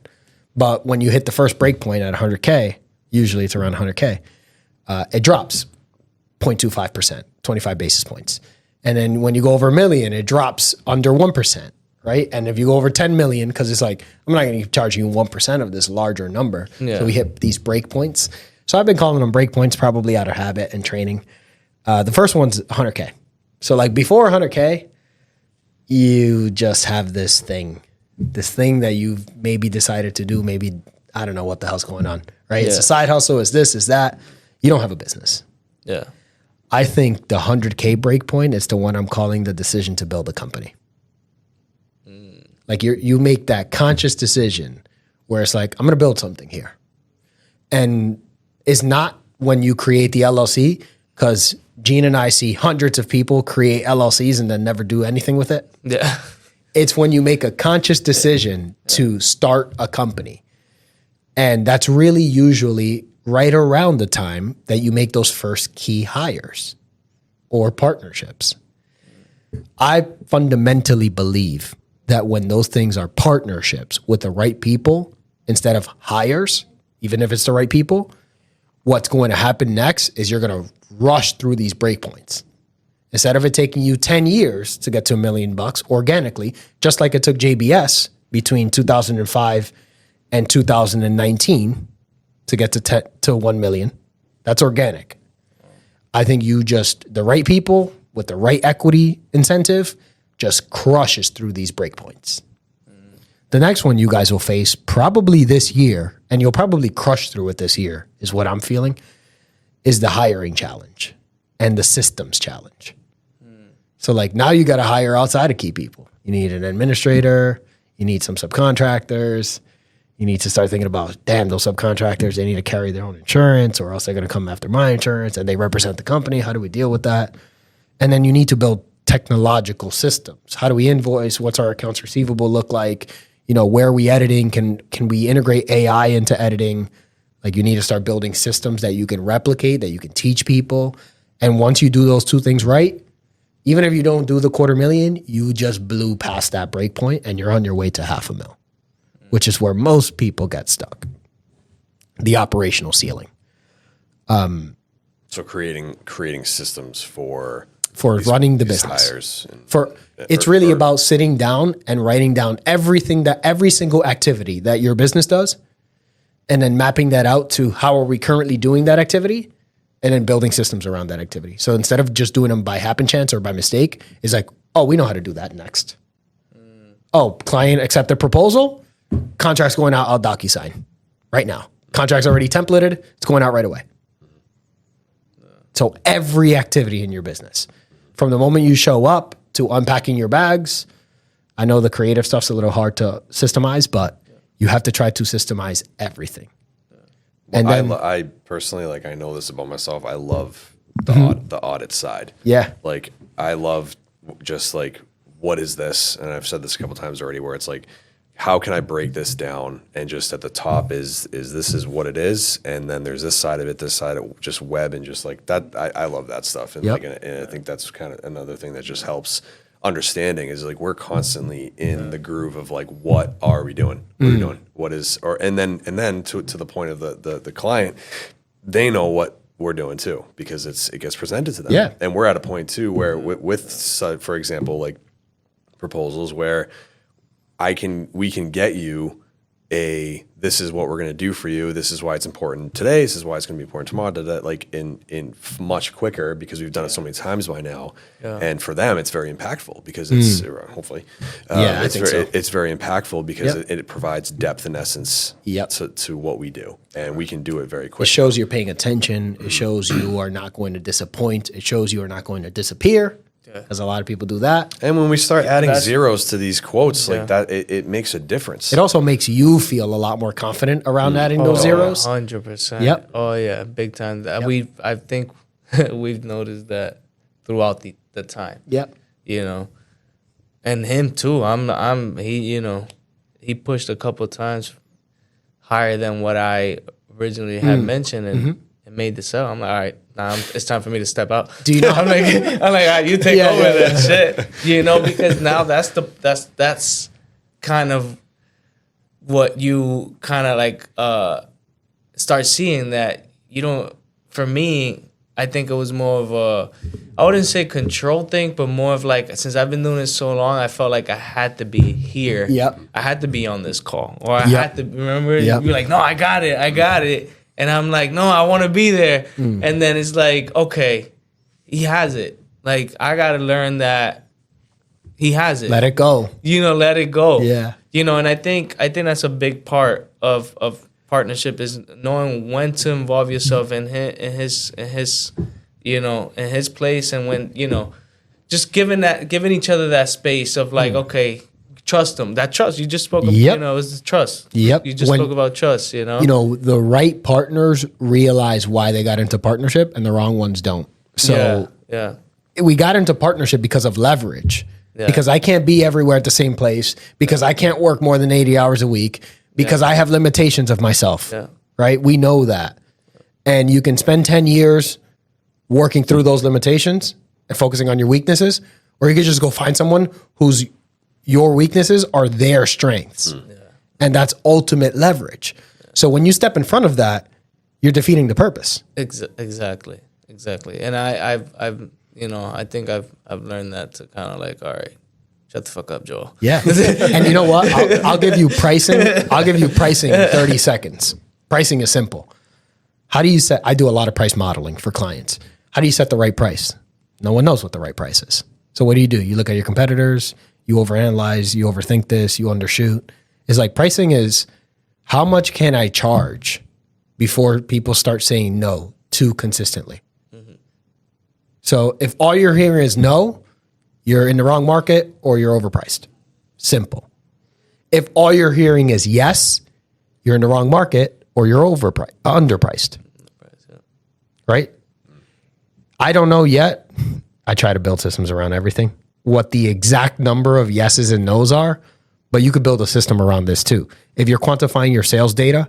But when you hit the first break point at 100K, usually it's around 100K, it drops 0.25%, 25 basis points. And then when you go over $1 million, it drops under 1%, right? And if you go over 10 million, because it's like, I'm not going to charge you 1% of this larger number. So we hit these break points. So I've been calling them break points probably out of habit and training. The first one's 100K. So like before 100K, you just have this thing that you've maybe decided to do. Maybe, I don't know what the hell's going on, right? It's a side hustle, is this, is that. You don't have a business. Yeah. I think the 100K break point is the one I'm calling the decision to build a company. Like you make that conscious decision where it's like, I'm going to build something here. And it's not when you create the LLC, because Gene and I see hundreds of people create LLCs and then never do anything with it. Yeah. It's when you make a conscious decision to start a company. And that's really usually right around the time that you make those first key hires or partnerships. I fundamentally believe that when those things are partnerships with the right people instead of hires, even if it's the right people, what's going to happen next is you're going to rush through these breakpoints. Instead of it taking you 10 years to get to $1 million organically, just like it took JBS between 2005 and 2019 to get to 1 million. That's organic. I think the right people with the right equity incentive just crushes through these breakpoints. The next one you guys will face probably this year, and you'll probably crush through it this year, is what I'm feeling, is the hiring challenge and the systems challenge. So like now you got to hire outside of key people. You need an administrator, you need some subcontractors, you need to start thinking about, damn, those subcontractors, they need to carry their own insurance or else they're going to come after my insurance and they represent the company. How do we deal with that? And then you need to build technological systems. How do we invoice? What's our accounts receivable look like? Where are we editing? Can we integrate AI into editing? Like you need to start building systems that you can replicate, that you can teach people. And once you do those two things right, even if you don't do the $250,000, you just blew past that break point and you're on your way to $500,000, which is where most people get stuck. The operational ceiling. So creating systems for running the business. It's really about sitting down and writing down every single activity that your business does, and then mapping that out to how are we currently doing that activity, and then building systems around that activity. So instead of just doing them by happen chance or by mistake, it's like, oh, we know how to do that next. Oh, client accepted proposal, contract's going out, I'll DocuSign right now. Contract's already templated, it's going out right away. So every activity in your business, from the moment you show up to unpacking your bags, I know the creative stuff's a little hard to systemize, but you have to try to systemize everything. And then, I personally, I know this about myself. I love the audit side. Yeah. Like I love just what is this? And I've said this a couple times already, where it's like, how can I break this down? And just at the top is this is what it is, and then there's this side of it, this side of just web, and just like that. I love that stuff, and and I think that's kind of another thing that just helps understanding is we're constantly in the groove of what are we doing? What are we doing? What is and then to the point of the client, they know what we're doing too, because it gets presented to them. Yeah. And we're at a point too where with for example, proposals where we can get you this is what we're going to do for you. This is why it's important today. This is why it's going to be important tomorrow. In much quicker, because we've done it so many times by now. Yeah. And for them, it's very impactful because it's hopefully, I think so. It's very impactful because it provides depth and essence to what we do, and we can do it very quickly. It shows you're paying attention. It shows you are not going to disappoint. It shows you are not going to disappear. Because a lot of people do that. And when we start adding zeros to these quotes like that, it makes a difference. It also makes you feel a lot more confident around adding those zeros. 100%. Yep. Oh, yeah, big time. Yep. I think we've noticed that throughout the time. Yep. And him too. He pushed a couple times higher than what I originally had mentioned, and and made the sale. I'm like, all right, now it's time for me to step out. Do you know? I'm like, all right, you take over that shit. You know, because now that's kind of what you kind of like start seeing that you don't. For me, I think it was more of a, I wouldn't say control thing, but more of like, since I've been doing this so long, I felt like I had to be here. Yep. I had to be on this call. Or I had to, remember? You're like, no, I got it. And I'm like, no, I want to be there. And then it's like, okay, he has it. Like, I got to learn that he has it. Let it go. You know, let it go. Yeah. You know, and I think that's a big part of partnership is knowing when to involve yourself in his you know, in his place, and when, you know, just giving each other that space of like, okay, trust him. That trust you just spoke about, you know, is trust. Yep. You just spoke about trust, you know. You know, the right partners realize why they got into partnership and the wrong ones don't. So we got into partnership because of leverage. Yeah. Because I can't be everywhere at the same place, because I can't work more than 80 hours a week, because I have limitations of myself, right? We know that. And you can spend 10 years working through those limitations and focusing on your weaknesses, or you could just go find someone whose your weaknesses are their strengths. And that's ultimate leverage. So when you step in front of that, you're defeating the purpose. Exactly. And I've you know, I think I've learned that to kind of like, all right, shut the fuck up, Joel. Yeah. And you know what? I'll give you pricing. I'll give you pricing in 30 seconds. Pricing is simple. How do you set? I do a lot of price modeling for clients. How do you set the right price? No one knows what the right price is. So what do? You look at your competitors, you overanalyze, you overthink this, you undershoot. It's like pricing is how much can I charge before people start saying no too consistently. So if all you're hearing is no, you're in the wrong market or you're overpriced. Simple. If all you're hearing is yes, you're in the wrong market or you're underpriced. Right? I don't know yet. I try to build systems around everything. What the exact number of yeses and nos are, but you could build a system around this too. If you're quantifying your sales data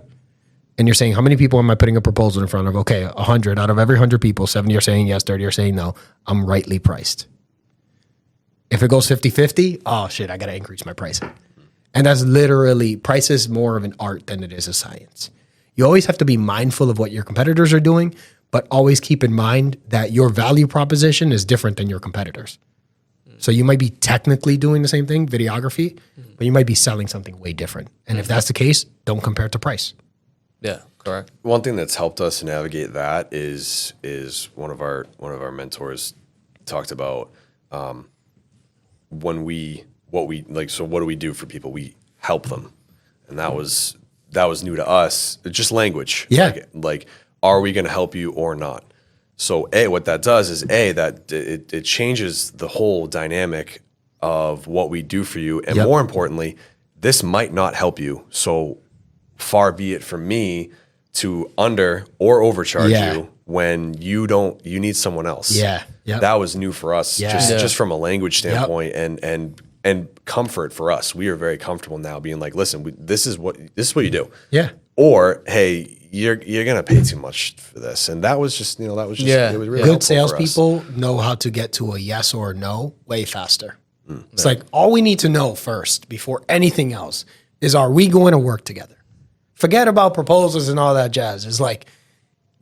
and you're saying, how many people am I putting a proposal in front of? Okay, 100 out of every 100 people, 70 are saying yes, 30 are saying no. I'm rightly priced. If it goes 50-50, oh shit, I got to increase my pricing. And that's literally, price is more of an art than it is a science. You always have to be mindful of what your competitors are doing, but always keep in mind that your value proposition is different than your competitors. So you might be technically doing the same thing, videography, but you might be selling something way different. And if that's the case, don't compare it to price. Yeah, correct. One thing that's helped us navigate that is one of our mentors talked about what do we do for people? We help them, and that was new to us. It's just language. Yeah. Like are we going to help you or not? So what that does is that it changes the whole dynamic of what we do for you, and more importantly, this might not help you. So far be it from me to under or overcharge you when you need someone else. Yeah. Yep. That was new for us, just from a language standpoint and comfort for us. We are very comfortable now being like, listen, this is what you do. Yeah. Or hey, you're gonna pay too much for this, and that was just it was really good. Salespeople know how to get to a yes or a no way faster. It's like all we need to know first before anything else is, are we going to work together? Forget about proposals and all that jazz. It's like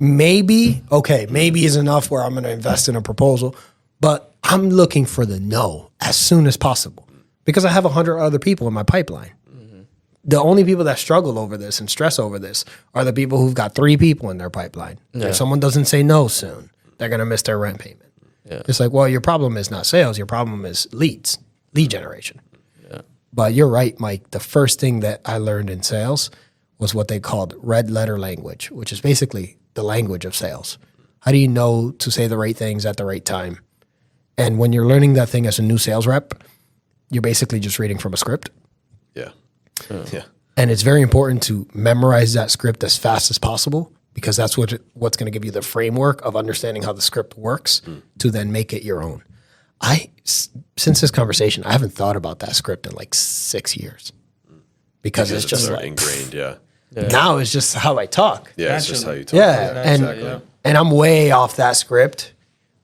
maybe is enough where I'm going to invest in a proposal, but I'm looking for the no as soon as possible because I have 100 other people in my pipeline. The only people that struggle over this and stress over this are the people who've got 3 people in their pipeline. Yeah. If someone doesn't say no soon, they're going to miss their rent payment. Yeah. It's like, well, your problem is not sales. Your problem is lead generation. Yeah. But you're right, Mike. The first thing that I learned in sales was what they called red letter language, which is basically the language of sales. How do you know to say the right things at the right time? And when you're learning that thing as a new sales rep, you're basically just reading from a script. Yeah. Yeah. And it's very important to memorize that script as fast as possible because that's what's going to give you the framework of understanding how the script works to then make it your own. Since this conversation, I haven't thought about that script in like 6 years because it's just like ingrained. Yeah. Yeah. Now it's just how I talk. Yeah, it's just how you talk. Yeah, and I'm way off that script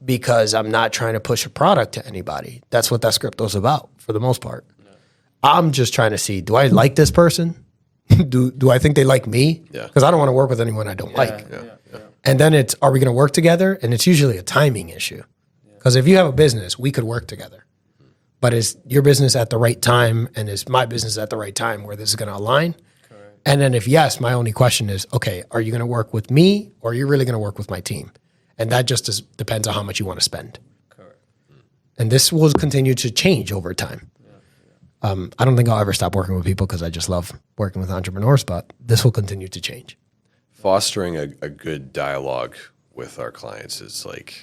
because I'm not trying to push a product to anybody. That's what that script was about for the most part. Yeah. I'm just trying to see, do I like this person? do I think they like me? Yeah. Because I don't want to work with anyone I don't like. Yeah. And then it's, are we going to work together? And it's usually a timing issue. Because if you have a business, we could work together. But is your business at the right time and is my business at the right time where this is going to align? Correct. And then if yes, my only question is, okay, are you going to work with me or are you really going to work with my team? And that just depends on how much you want to spend. Correct. And this will continue to change over time. I don't think I'll ever stop working with people because I just love working with entrepreneurs, but this will continue to change. Fostering a good dialogue with our clients is like...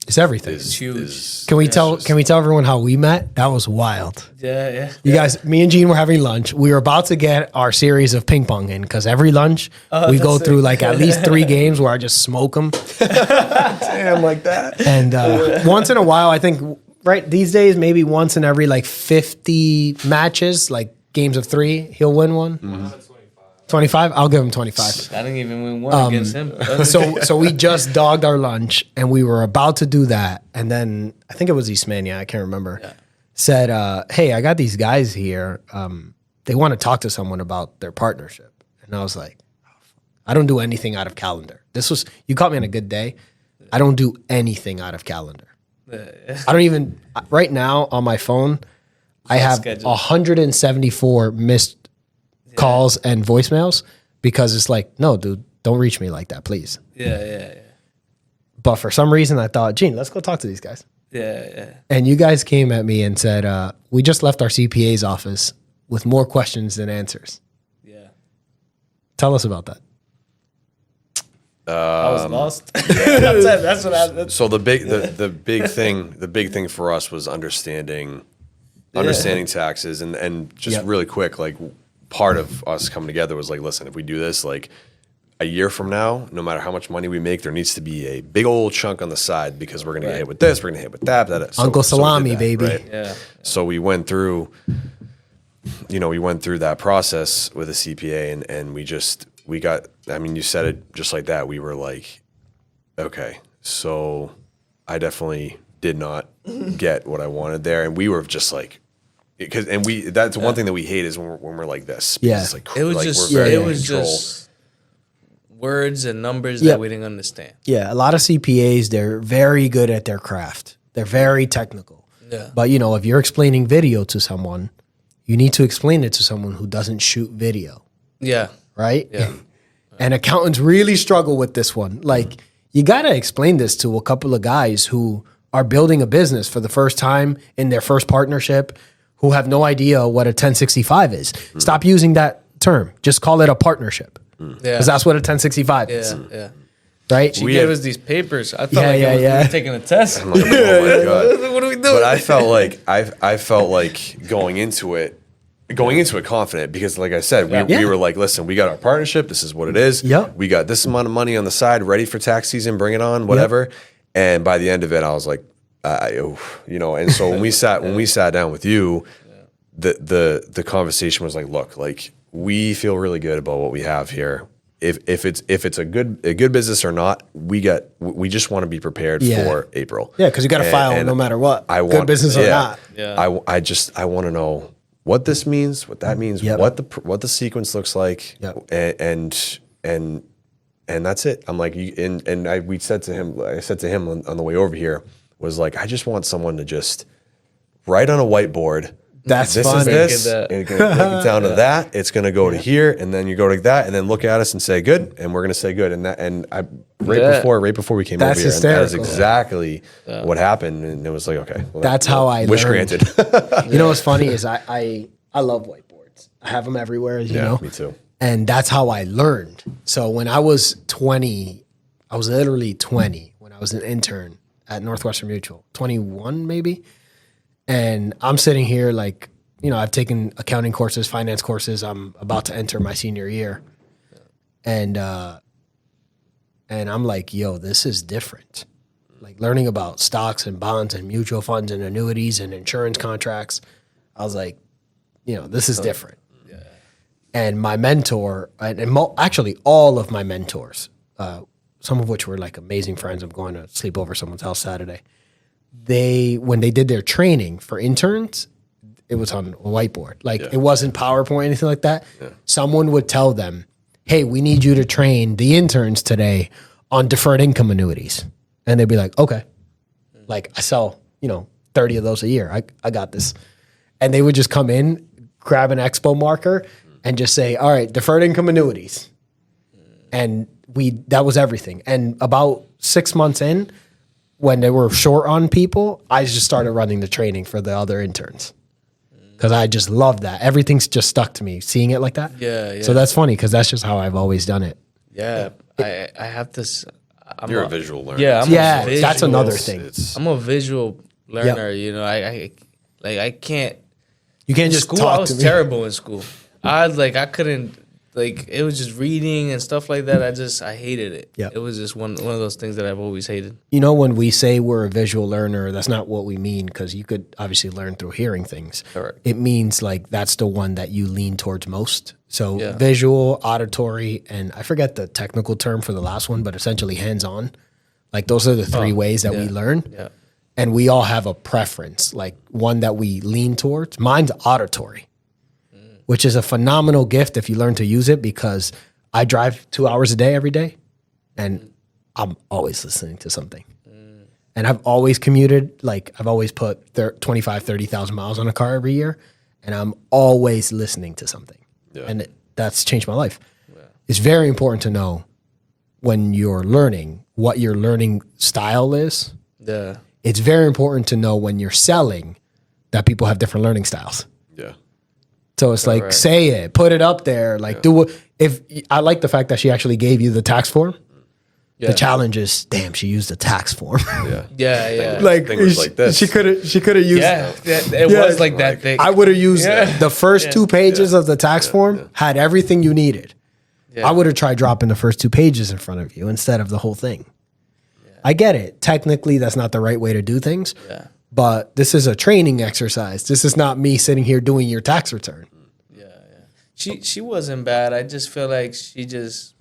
It's everything. It's huge. Can we tell everyone how we met? That was wild. Yeah. You guys, me and Gene were having lunch. We were about to get our series of ping pong in because every lunch we go through like at least 3 games where I just smoke them. Damn, like that. And once in a while, I think these days, maybe once in every like 50 matches, like games of 3, he'll win one. Mm-hmm. 25? I'll give him 25. I didn't even win one against him. So we just dogged our lunch and we were about to do that. And then I think it was Eastmania, I can't remember, said, hey, I got these guys here. They want to talk to someone about their partnership. And I was like, I don't do anything out of calendar. You caught me on a good day. I don't do anything out of calendar. I don't even, right now on my phone, I have 174 missed calls and voicemails because it's like, no, dude, don't reach me like that, please. Yeah. But for some reason, I thought, Gene, let's go talk to these guys. Yeah. And you guys came at me and said, we just left our CPA's office with more questions than answers. Yeah. Tell us about that. I was lost. That's what I. So the big thing for us was understanding taxes and just really quick, like part of us coming together was like, listen, if we do this, like a year from now, no matter how much money we make, there needs to be a big old chunk on the side because we're going to get hit with this, we're going to hit with that. Uncle Salami, baby. Right? Yeah. So we went through that process with a CPA and we got, I mean, you said it just like that. We were like, okay, so I definitely did not get what I wanted there. And we were just like, that's one thing that we hate is when we're like this. Yeah. It's like, it was just words and numbers that we didn't understand. Yeah. A lot of CPAs, they're very good at their craft. They're very technical. Yeah. But if you're explaining video to someone, you need to explain it to someone who doesn't shoot video. Yeah. Right? Yeah. And accountants really struggle with this one. Like, you got to explain this to a couple of guys who are building a business for the first time in their first partnership, who have no idea what a 1065 is. Stop using that term. Just call it a partnership. Because that's what a 1065 is. Yeah. Right? She gave us these papers. I felt we were taking a test. I'm like, oh my God. What are we doing? But I felt like going into it confident because, like I said, we were like, listen, we got our partnership. This is what it is. Yep. We got this amount of money on the side ready for tax season. Bring it on, whatever. Yep. And by the end of it, I was like, and so when we sat down with you, the conversation was like, look, like we feel really good about what we have here. If it's a good business or not, we just want to be prepared for April. Yeah, because you got to file no matter what. Good business or not. Yeah. I want to know what this means, what that means, what the sequence looks like, and that's it. I'm like, I said to him on the way over here was like, I just want someone to just write on a whiteboard. That's this fun. Is this. And you're going to take it down to that. It's going to go to here, and then you go to that, and then look at us and say good, and we're going to say good. Right before we came over here, that is exactly what happened. And it was like, okay, well, that's how I wish learned. Granted. You know what's funny is I love whiteboards. I have them everywhere, as you know. Me too. And that's how I learned. So when I was 20, I was literally 20 when I was an intern at Northwestern Mutual, 21 maybe. And I'm sitting here like, I've taken accounting courses, finance courses. I'm about to enter my senior year. And I'm like, yo, this is different. Like learning about stocks and bonds and mutual funds and annuities and insurance contracts. I was like, this is different. And my mentor, actually all of my mentors, some of which were like amazing friends. I'm going to sleep over someone's house Saturday. When they did their training for interns, it was on a whiteboard. Like it wasn't PowerPoint or anything like that. Yeah. Someone would tell them, hey, we need you to train the interns today on deferred income annuities. And they'd be like, okay. Like I sell, 30 of those a year. I got this. And they would just come in, grab an expo marker and just say, all right, deferred income annuities. And that was everything. And about 6 months in, when they were short on people, I just started running the training for the other interns. Because I just love that. Everything's just stuck to me, seeing it like that. Yeah. So that's funny because that's just how I've always done it. Yeah. I have this. You're a visual learner. Yeah. That's another thing. I'm a visual learner. I can't. You can't just school. talk I was to me. terrible in school. I couldn't. It was just reading and stuff like that. I hated it. Yep. It was just one of those things that I've always hated. When we say we're a visual learner, that's not what we mean because you could obviously learn through hearing things. Correct. It means like that's the one that you lean towards most. So visual, auditory, and I forget the technical term for the last one, but essentially hands-on. Like those are the three ways that we learn. Yeah. And we all have a preference, like one that we lean towards. Mine's auditory. Which is a phenomenal gift if you learn to use it because I drive 2 hours a day every day and I'm always listening to something. And I've always commuted, like I've always put 25, 30,000 miles on a car every year and I'm always listening to something. Yeah. And that's changed my life. Yeah. It's very important to know when you're learning what your learning style is. Yeah. It's very important to know when you're selling that people have different learning styles. Yeah. So it's like, say it, put it up there, like do what, if I like the fact that she actually gave you the tax form. Yeah. The challenge is, damn, she used the tax form. Yeah. Like, like this. She could have used it was like that thick. I would have used the first 2 pages of the tax form had everything you needed. Yeah. I would have tried dropping the first 2 pages in front of you instead of the whole thing. Yeah. I get it. Technically, that's not the right way to do things. Yeah. But this is a training exercise. This is not me sitting here doing your tax return. Yeah. She wasn't bad. I just feel like she just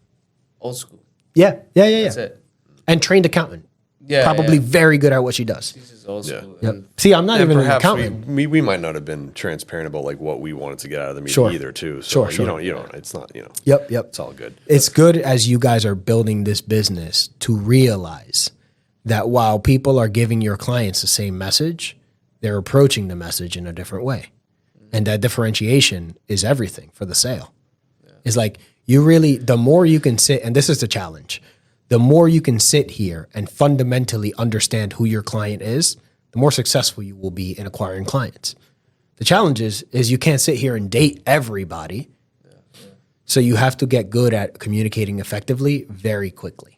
old school. Yeah. That's it. And trained accountant. Yeah. Probably very good at what she does. She's just old school. Yep. See, I'm not even an accountant. We might not have been transparent about like what we wanted to get out of the meeting either too. So sure. You don't, it's not, Yep. It's all good. It's good as you guys are building this business to realize that while people are giving your clients the same message, they're approaching the message in a different way. And that differentiation is everything for the sale. Yeah. It's like the more you can sit, and this is the challenge, the more you can sit here and fundamentally understand who your client is, the more successful you will be in acquiring clients. The challenge is you can't sit here and date everybody. Yeah. So you have to get good at communicating effectively very quickly.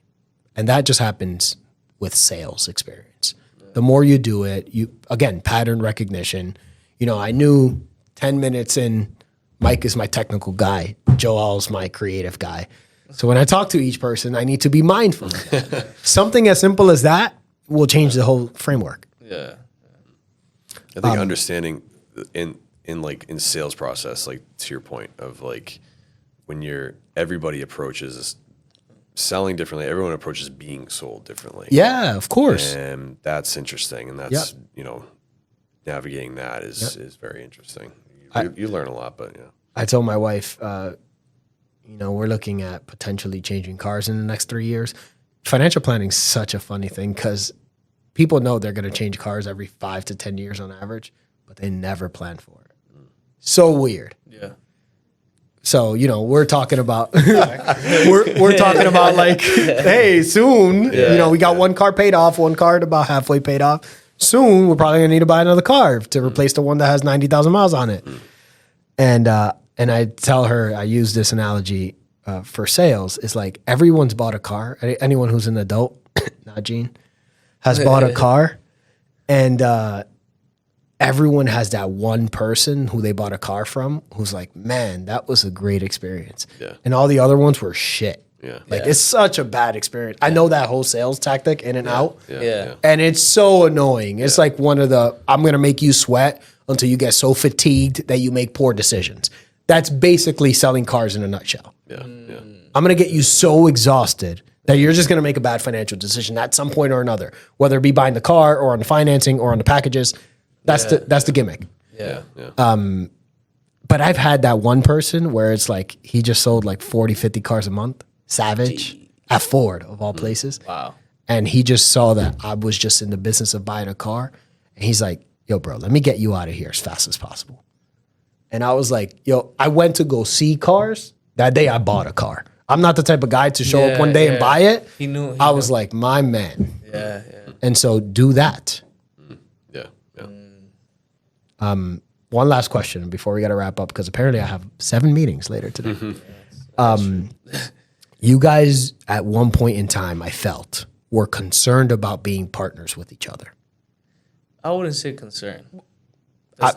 And that just happens with sales experience. The more you do it, again, pattern recognition. I knew 10 minutes in, Mike is my technical guy. Joel's my creative guy. So when I talk to each person, I need to be mindful. Something as simple as that will change the whole framework. Yeah. I think understanding in sales process, like to your point of like when everybody approaches selling differently, everyone approaches being sold differently. Yeah, of course. And that's interesting. And that's, navigating that is very interesting. You learn a lot, but I told my wife, we're looking at potentially changing cars in the next 3 years. Financial planning is such a funny thing because people know they're going to change cars every 5 to 10 years on average, but they never plan for it. So weird. Yeah. So, we're talking about we're talking about like, hey, soon, we got one car paid off, one car about halfway paid off. Soon, we're probably gonna need to buy another car to replace the one that has 90,000 miles on it. And I tell her, I use this analogy for sales. It's like everyone's bought a car. Anyone who's an adult, not Gene, has bought a car, and everyone has that one person who they bought a car from who's like, man, that was a great experience. Yeah. And all the other ones were shit. Yeah. It's such a bad experience. I know that whole sales tactic in and out. Yeah. And it's so annoying. It's like one of the, I'm going to make you sweat until you get so fatigued that you make poor decisions. That's basically selling cars in a nutshell. Yeah. I'm going to get you so exhausted that you're just going to make a bad financial decision at some point or another, whether it be buying the car or on the financing or on the packages. That's the gimmick. Yeah. But I've had that one person where it's like he just sold like 40, 50 cars a month. Savage. At Ford, of all places. Wow. And he just saw that I was just in the business of buying a car. And he's like, yo, bro, let me get you out of here as fast as possible. And I was like, yo, I went to go see cars. That day I bought a car. I'm not the type of guy to show up one day and buy it. He knew. I was like, my man. Yeah. And so do that. Yeah. One last question before we got to wrap up, because apparently I have 7 meetings later today. You guys, at one point in time, I felt, were concerned about being partners with each other. I wouldn't say concerned.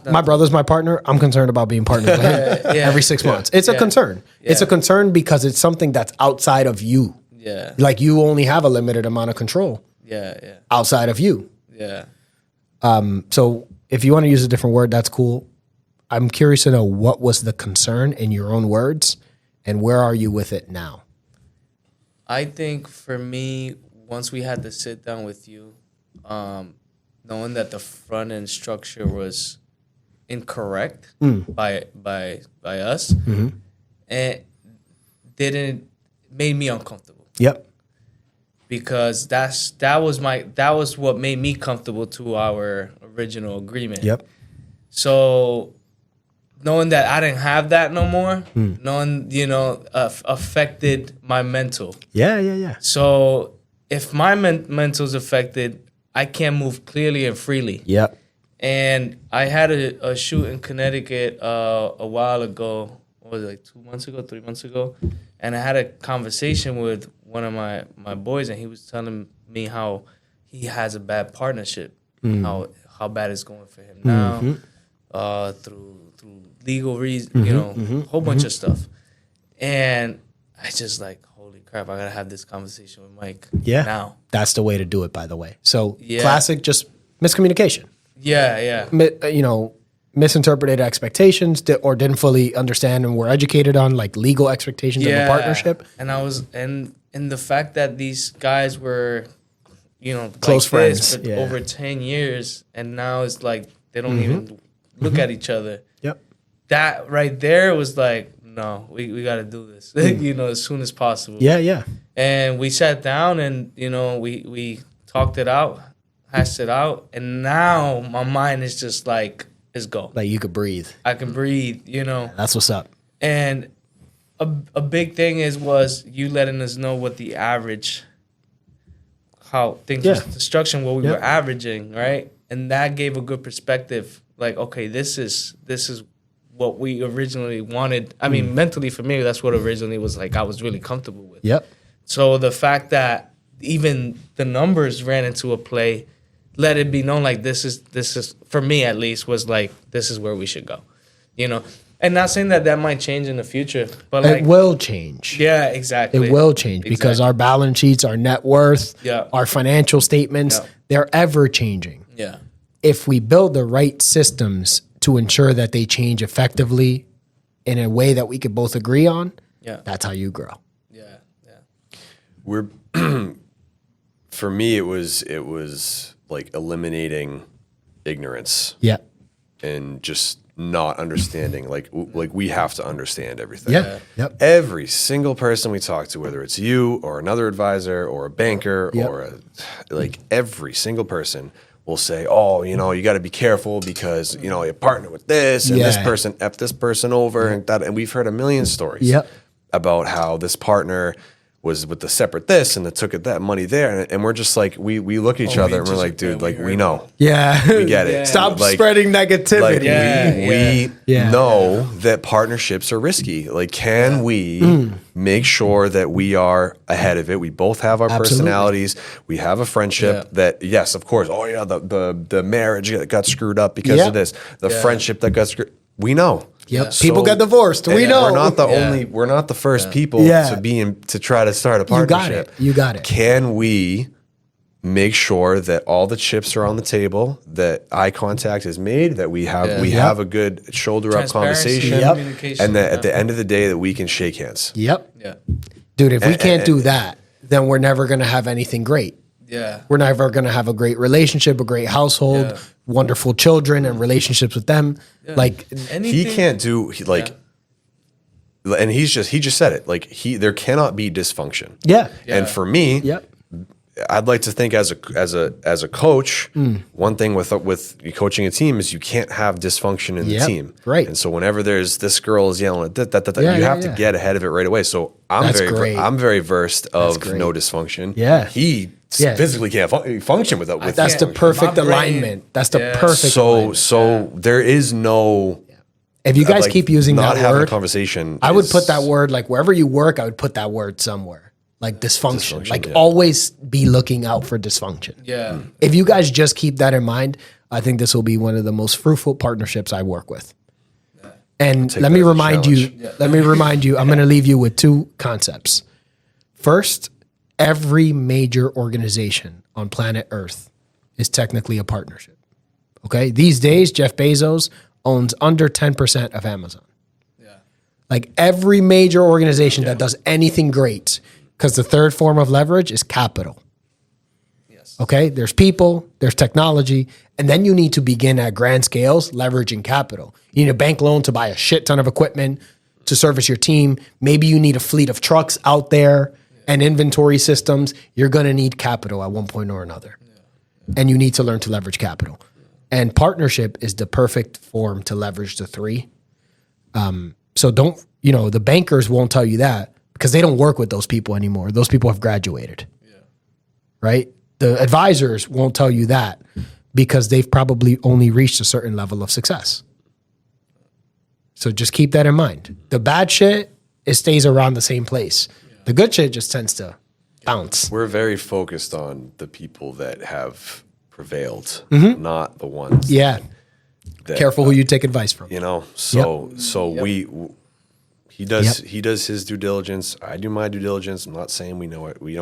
My brother's my partner. I'm concerned about being partners with him every 6 months. It's a concern. It's a concern because it's something that's outside of you. Yeah. Like you only have a limited amount of control. Yeah. Outside of you. Yeah. So if you want to use a different word, that's cool. I'm curious to know, what was the concern in your own words, and where are you with it now? I think for me, once we had to sit down with you, knowing that the front end structure was incorrect by us, and made me uncomfortable. Yep. Because that was what made me comfortable to our original agreement. Yep. So knowing that I didn't have that no more, knowing, affected my mental. Yeah. So if my mental's affected, I can't move clearly and freely. Yep. And I had a shoot in Connecticut a while ago. What was it, like 2 months ago, 3 months ago? And I had a conversation with one of my boys, and he was telling me how he has a bad partnership, how bad it's going for him now, through legal reasons, whole bunch of stuff. And I just like, holy crap, I gotta have this conversation with Mike now. That's the way to do it, by the way. So classic, just miscommunication. Yeah. Misinterpreted expectations or didn't fully understand and were educated on, like, legal expectations of a partnership. And the fact that these guys were, close friends for over 10 years, and now it's like they don't even look at each other. Yep. That right there was like, no, we got to do this, as soon as possible. Yeah. And we sat down and, we talked it out, hashed it out. And now my mind is just like, let's go. Like you could breathe. I can breathe, That's what's up. And a big thing was you letting us know what the average, how things was construction, what we were averaging, right? And that gave a good perspective. Like, okay, this is what we originally wanted. I mean, mentally for me, that's what originally was like I was really comfortable with. Yep. So the fact that even the numbers ran into a play, let it be known like this is for me at least, was like, this is where we should go. And not saying that might change in the future, but like, it will change. Yeah, exactly. It will change because our balance sheets, our net worth, our financial statements, they're ever changing. Yeah. If we build the right systems to ensure that they change effectively in a way that we could both agree on, that's how you grow. Yeah. We're for me, it was like eliminating ignorance. Yeah. And just not understanding, like we have to understand everything. Yeah. Yep. Every single person we talk to, whether it's you or another advisor or a banker or every single person will say, oh, you got to be careful because, you partner with this and this person F this person over and that. And we've heard a million stories about how this partner was with the separate this and that took that money there. And we're just like, we look at each other and we're like, dude, like we know. Yeah. We get it. Stop spreading negativity. We know that partnerships are risky. Like, can we make sure that we are ahead of it? We both have our personalities. We have a friendship that, yes, of course. Oh yeah, the marriage that got screwed up because of this. The friendship that got screwed. We know. Yep. So, people get divorced. We know. We're not the only. We're not the first people to try to start a partnership. You got it. Can we make sure that all the chips are on the table, that eye contact is made, that we have a good shoulder up conversation, and that at the end of the day that we can shake hands. Yep. Yeah. Dude, if we can't do that, then we're never going to have anything great. Yeah. We're never going to have a great relationship, a great household, wonderful children and relationships with them. Yeah. Like he can't do and he just said it. Like there cannot be dysfunction. Yeah. And for me, I'd like to think as a coach, one thing with coaching a team is you can't have dysfunction in the team. Right. And so whenever there's this girl is yelling at you have to get ahead of it right away. So I'm very versed of no dysfunction. Yeah. He physically can't function with that's the perfect alignment. That's the perfect alignment. So there is no. If you guys keep using that having word, a conversation, I would put that word, like wherever you work, I would put that word somewhere. Like dysfunction. Like always be looking out for dysfunction. Yeah. If you guys just keep that in mind, I think this will be one of the most fruitful partnerships I work with. And let me remind you, I'm going to leave you with two concepts. First, every major organization on planet Earth is technically a partnership. Okay? These days, Jeff Bezos owns under 10% of Amazon. Yeah. Like every major organization that does anything great, because the third form of leverage is capital. Yes. Okay? There's people, there's technology, and then you need to begin at grand scales leveraging capital. You need a bank loan to buy a shit ton of equipment to service your team. Maybe you need a fleet of trucks out there and inventory systems. You're going to need capital at one point or another. Yeah. And you need to learn to leverage capital. And partnership is the perfect form to leverage the three. So the bankers won't tell you that because they don't work with those people anymore. Those people have graduated, right? The advisors won't tell you that because they've probably only reached a certain level of success. So just keep that in mind. The bad shit, it stays around the same place. The good shit just tends to bounce. We're very focused on the people that have prevailed, not the ones. Yeah. Careful who you take advice from. He does his due diligence. I do my due diligence. I'm not saying we know it. We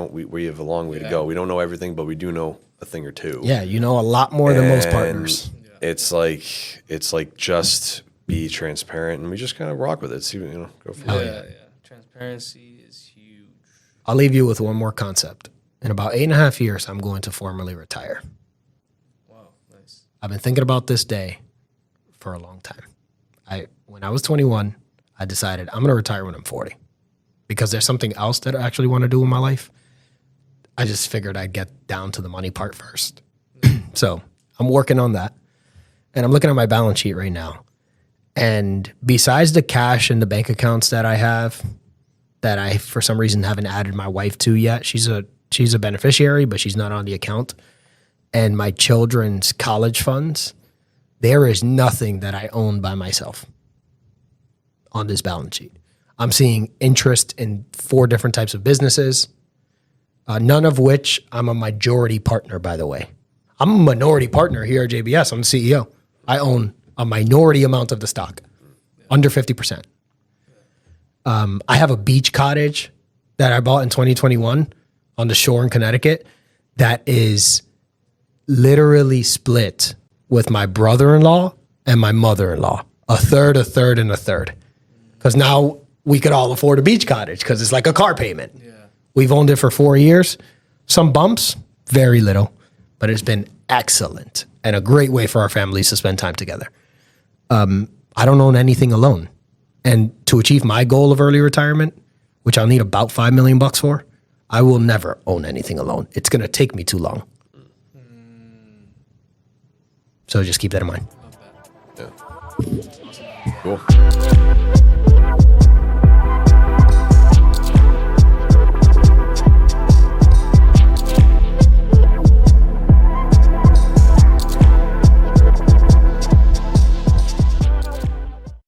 have a long way to go. We don't know everything, but we do know a thing or two. Yeah, you know a lot more than most partners. It's like just be transparent and we just kind of rock with it. See, go for it. Yeah. Transparency is huge. I'll leave you with one more concept. In about 8.5 years, I'm going to formally retire. Wow, nice. I've been thinking about this day for a long time. When I was 21, I decided I'm going to retire when I'm 40 because there's something else that I actually want to do in my life. I just figured I'd get down to the money part first. So I'm working on that. And I'm looking at my balance sheet right now. And besides the cash in the bank accounts that I have, that I, for some reason, haven't added my wife to yet. She's a beneficiary, but she's not on the account. And my children's college funds, there is nothing that I own by myself on this balance sheet. I'm seeing interest in 4 different types of businesses, none of which I'm a majority partner, by the way. I'm a minority partner here at JBS. I'm the CEO. I own a minority amount of the stock, under 50%. I have a beach cottage that I bought in 2021 on the shore in Connecticut that is literally split with my brother-in-law and my mother-in-law, a third, and a third. Because now we could all afford a beach cottage because it's like a car payment. Yeah. We've owned it for 4 years. Some bumps, very little, but it's been excellent and a great way for our families to spend time together. I don't own anything alone. And to achieve my goal of early retirement, which I'll need about $5 million for, I will never own anything alone. It's going to take me too long. So just keep that in mind. Yeah. Cool.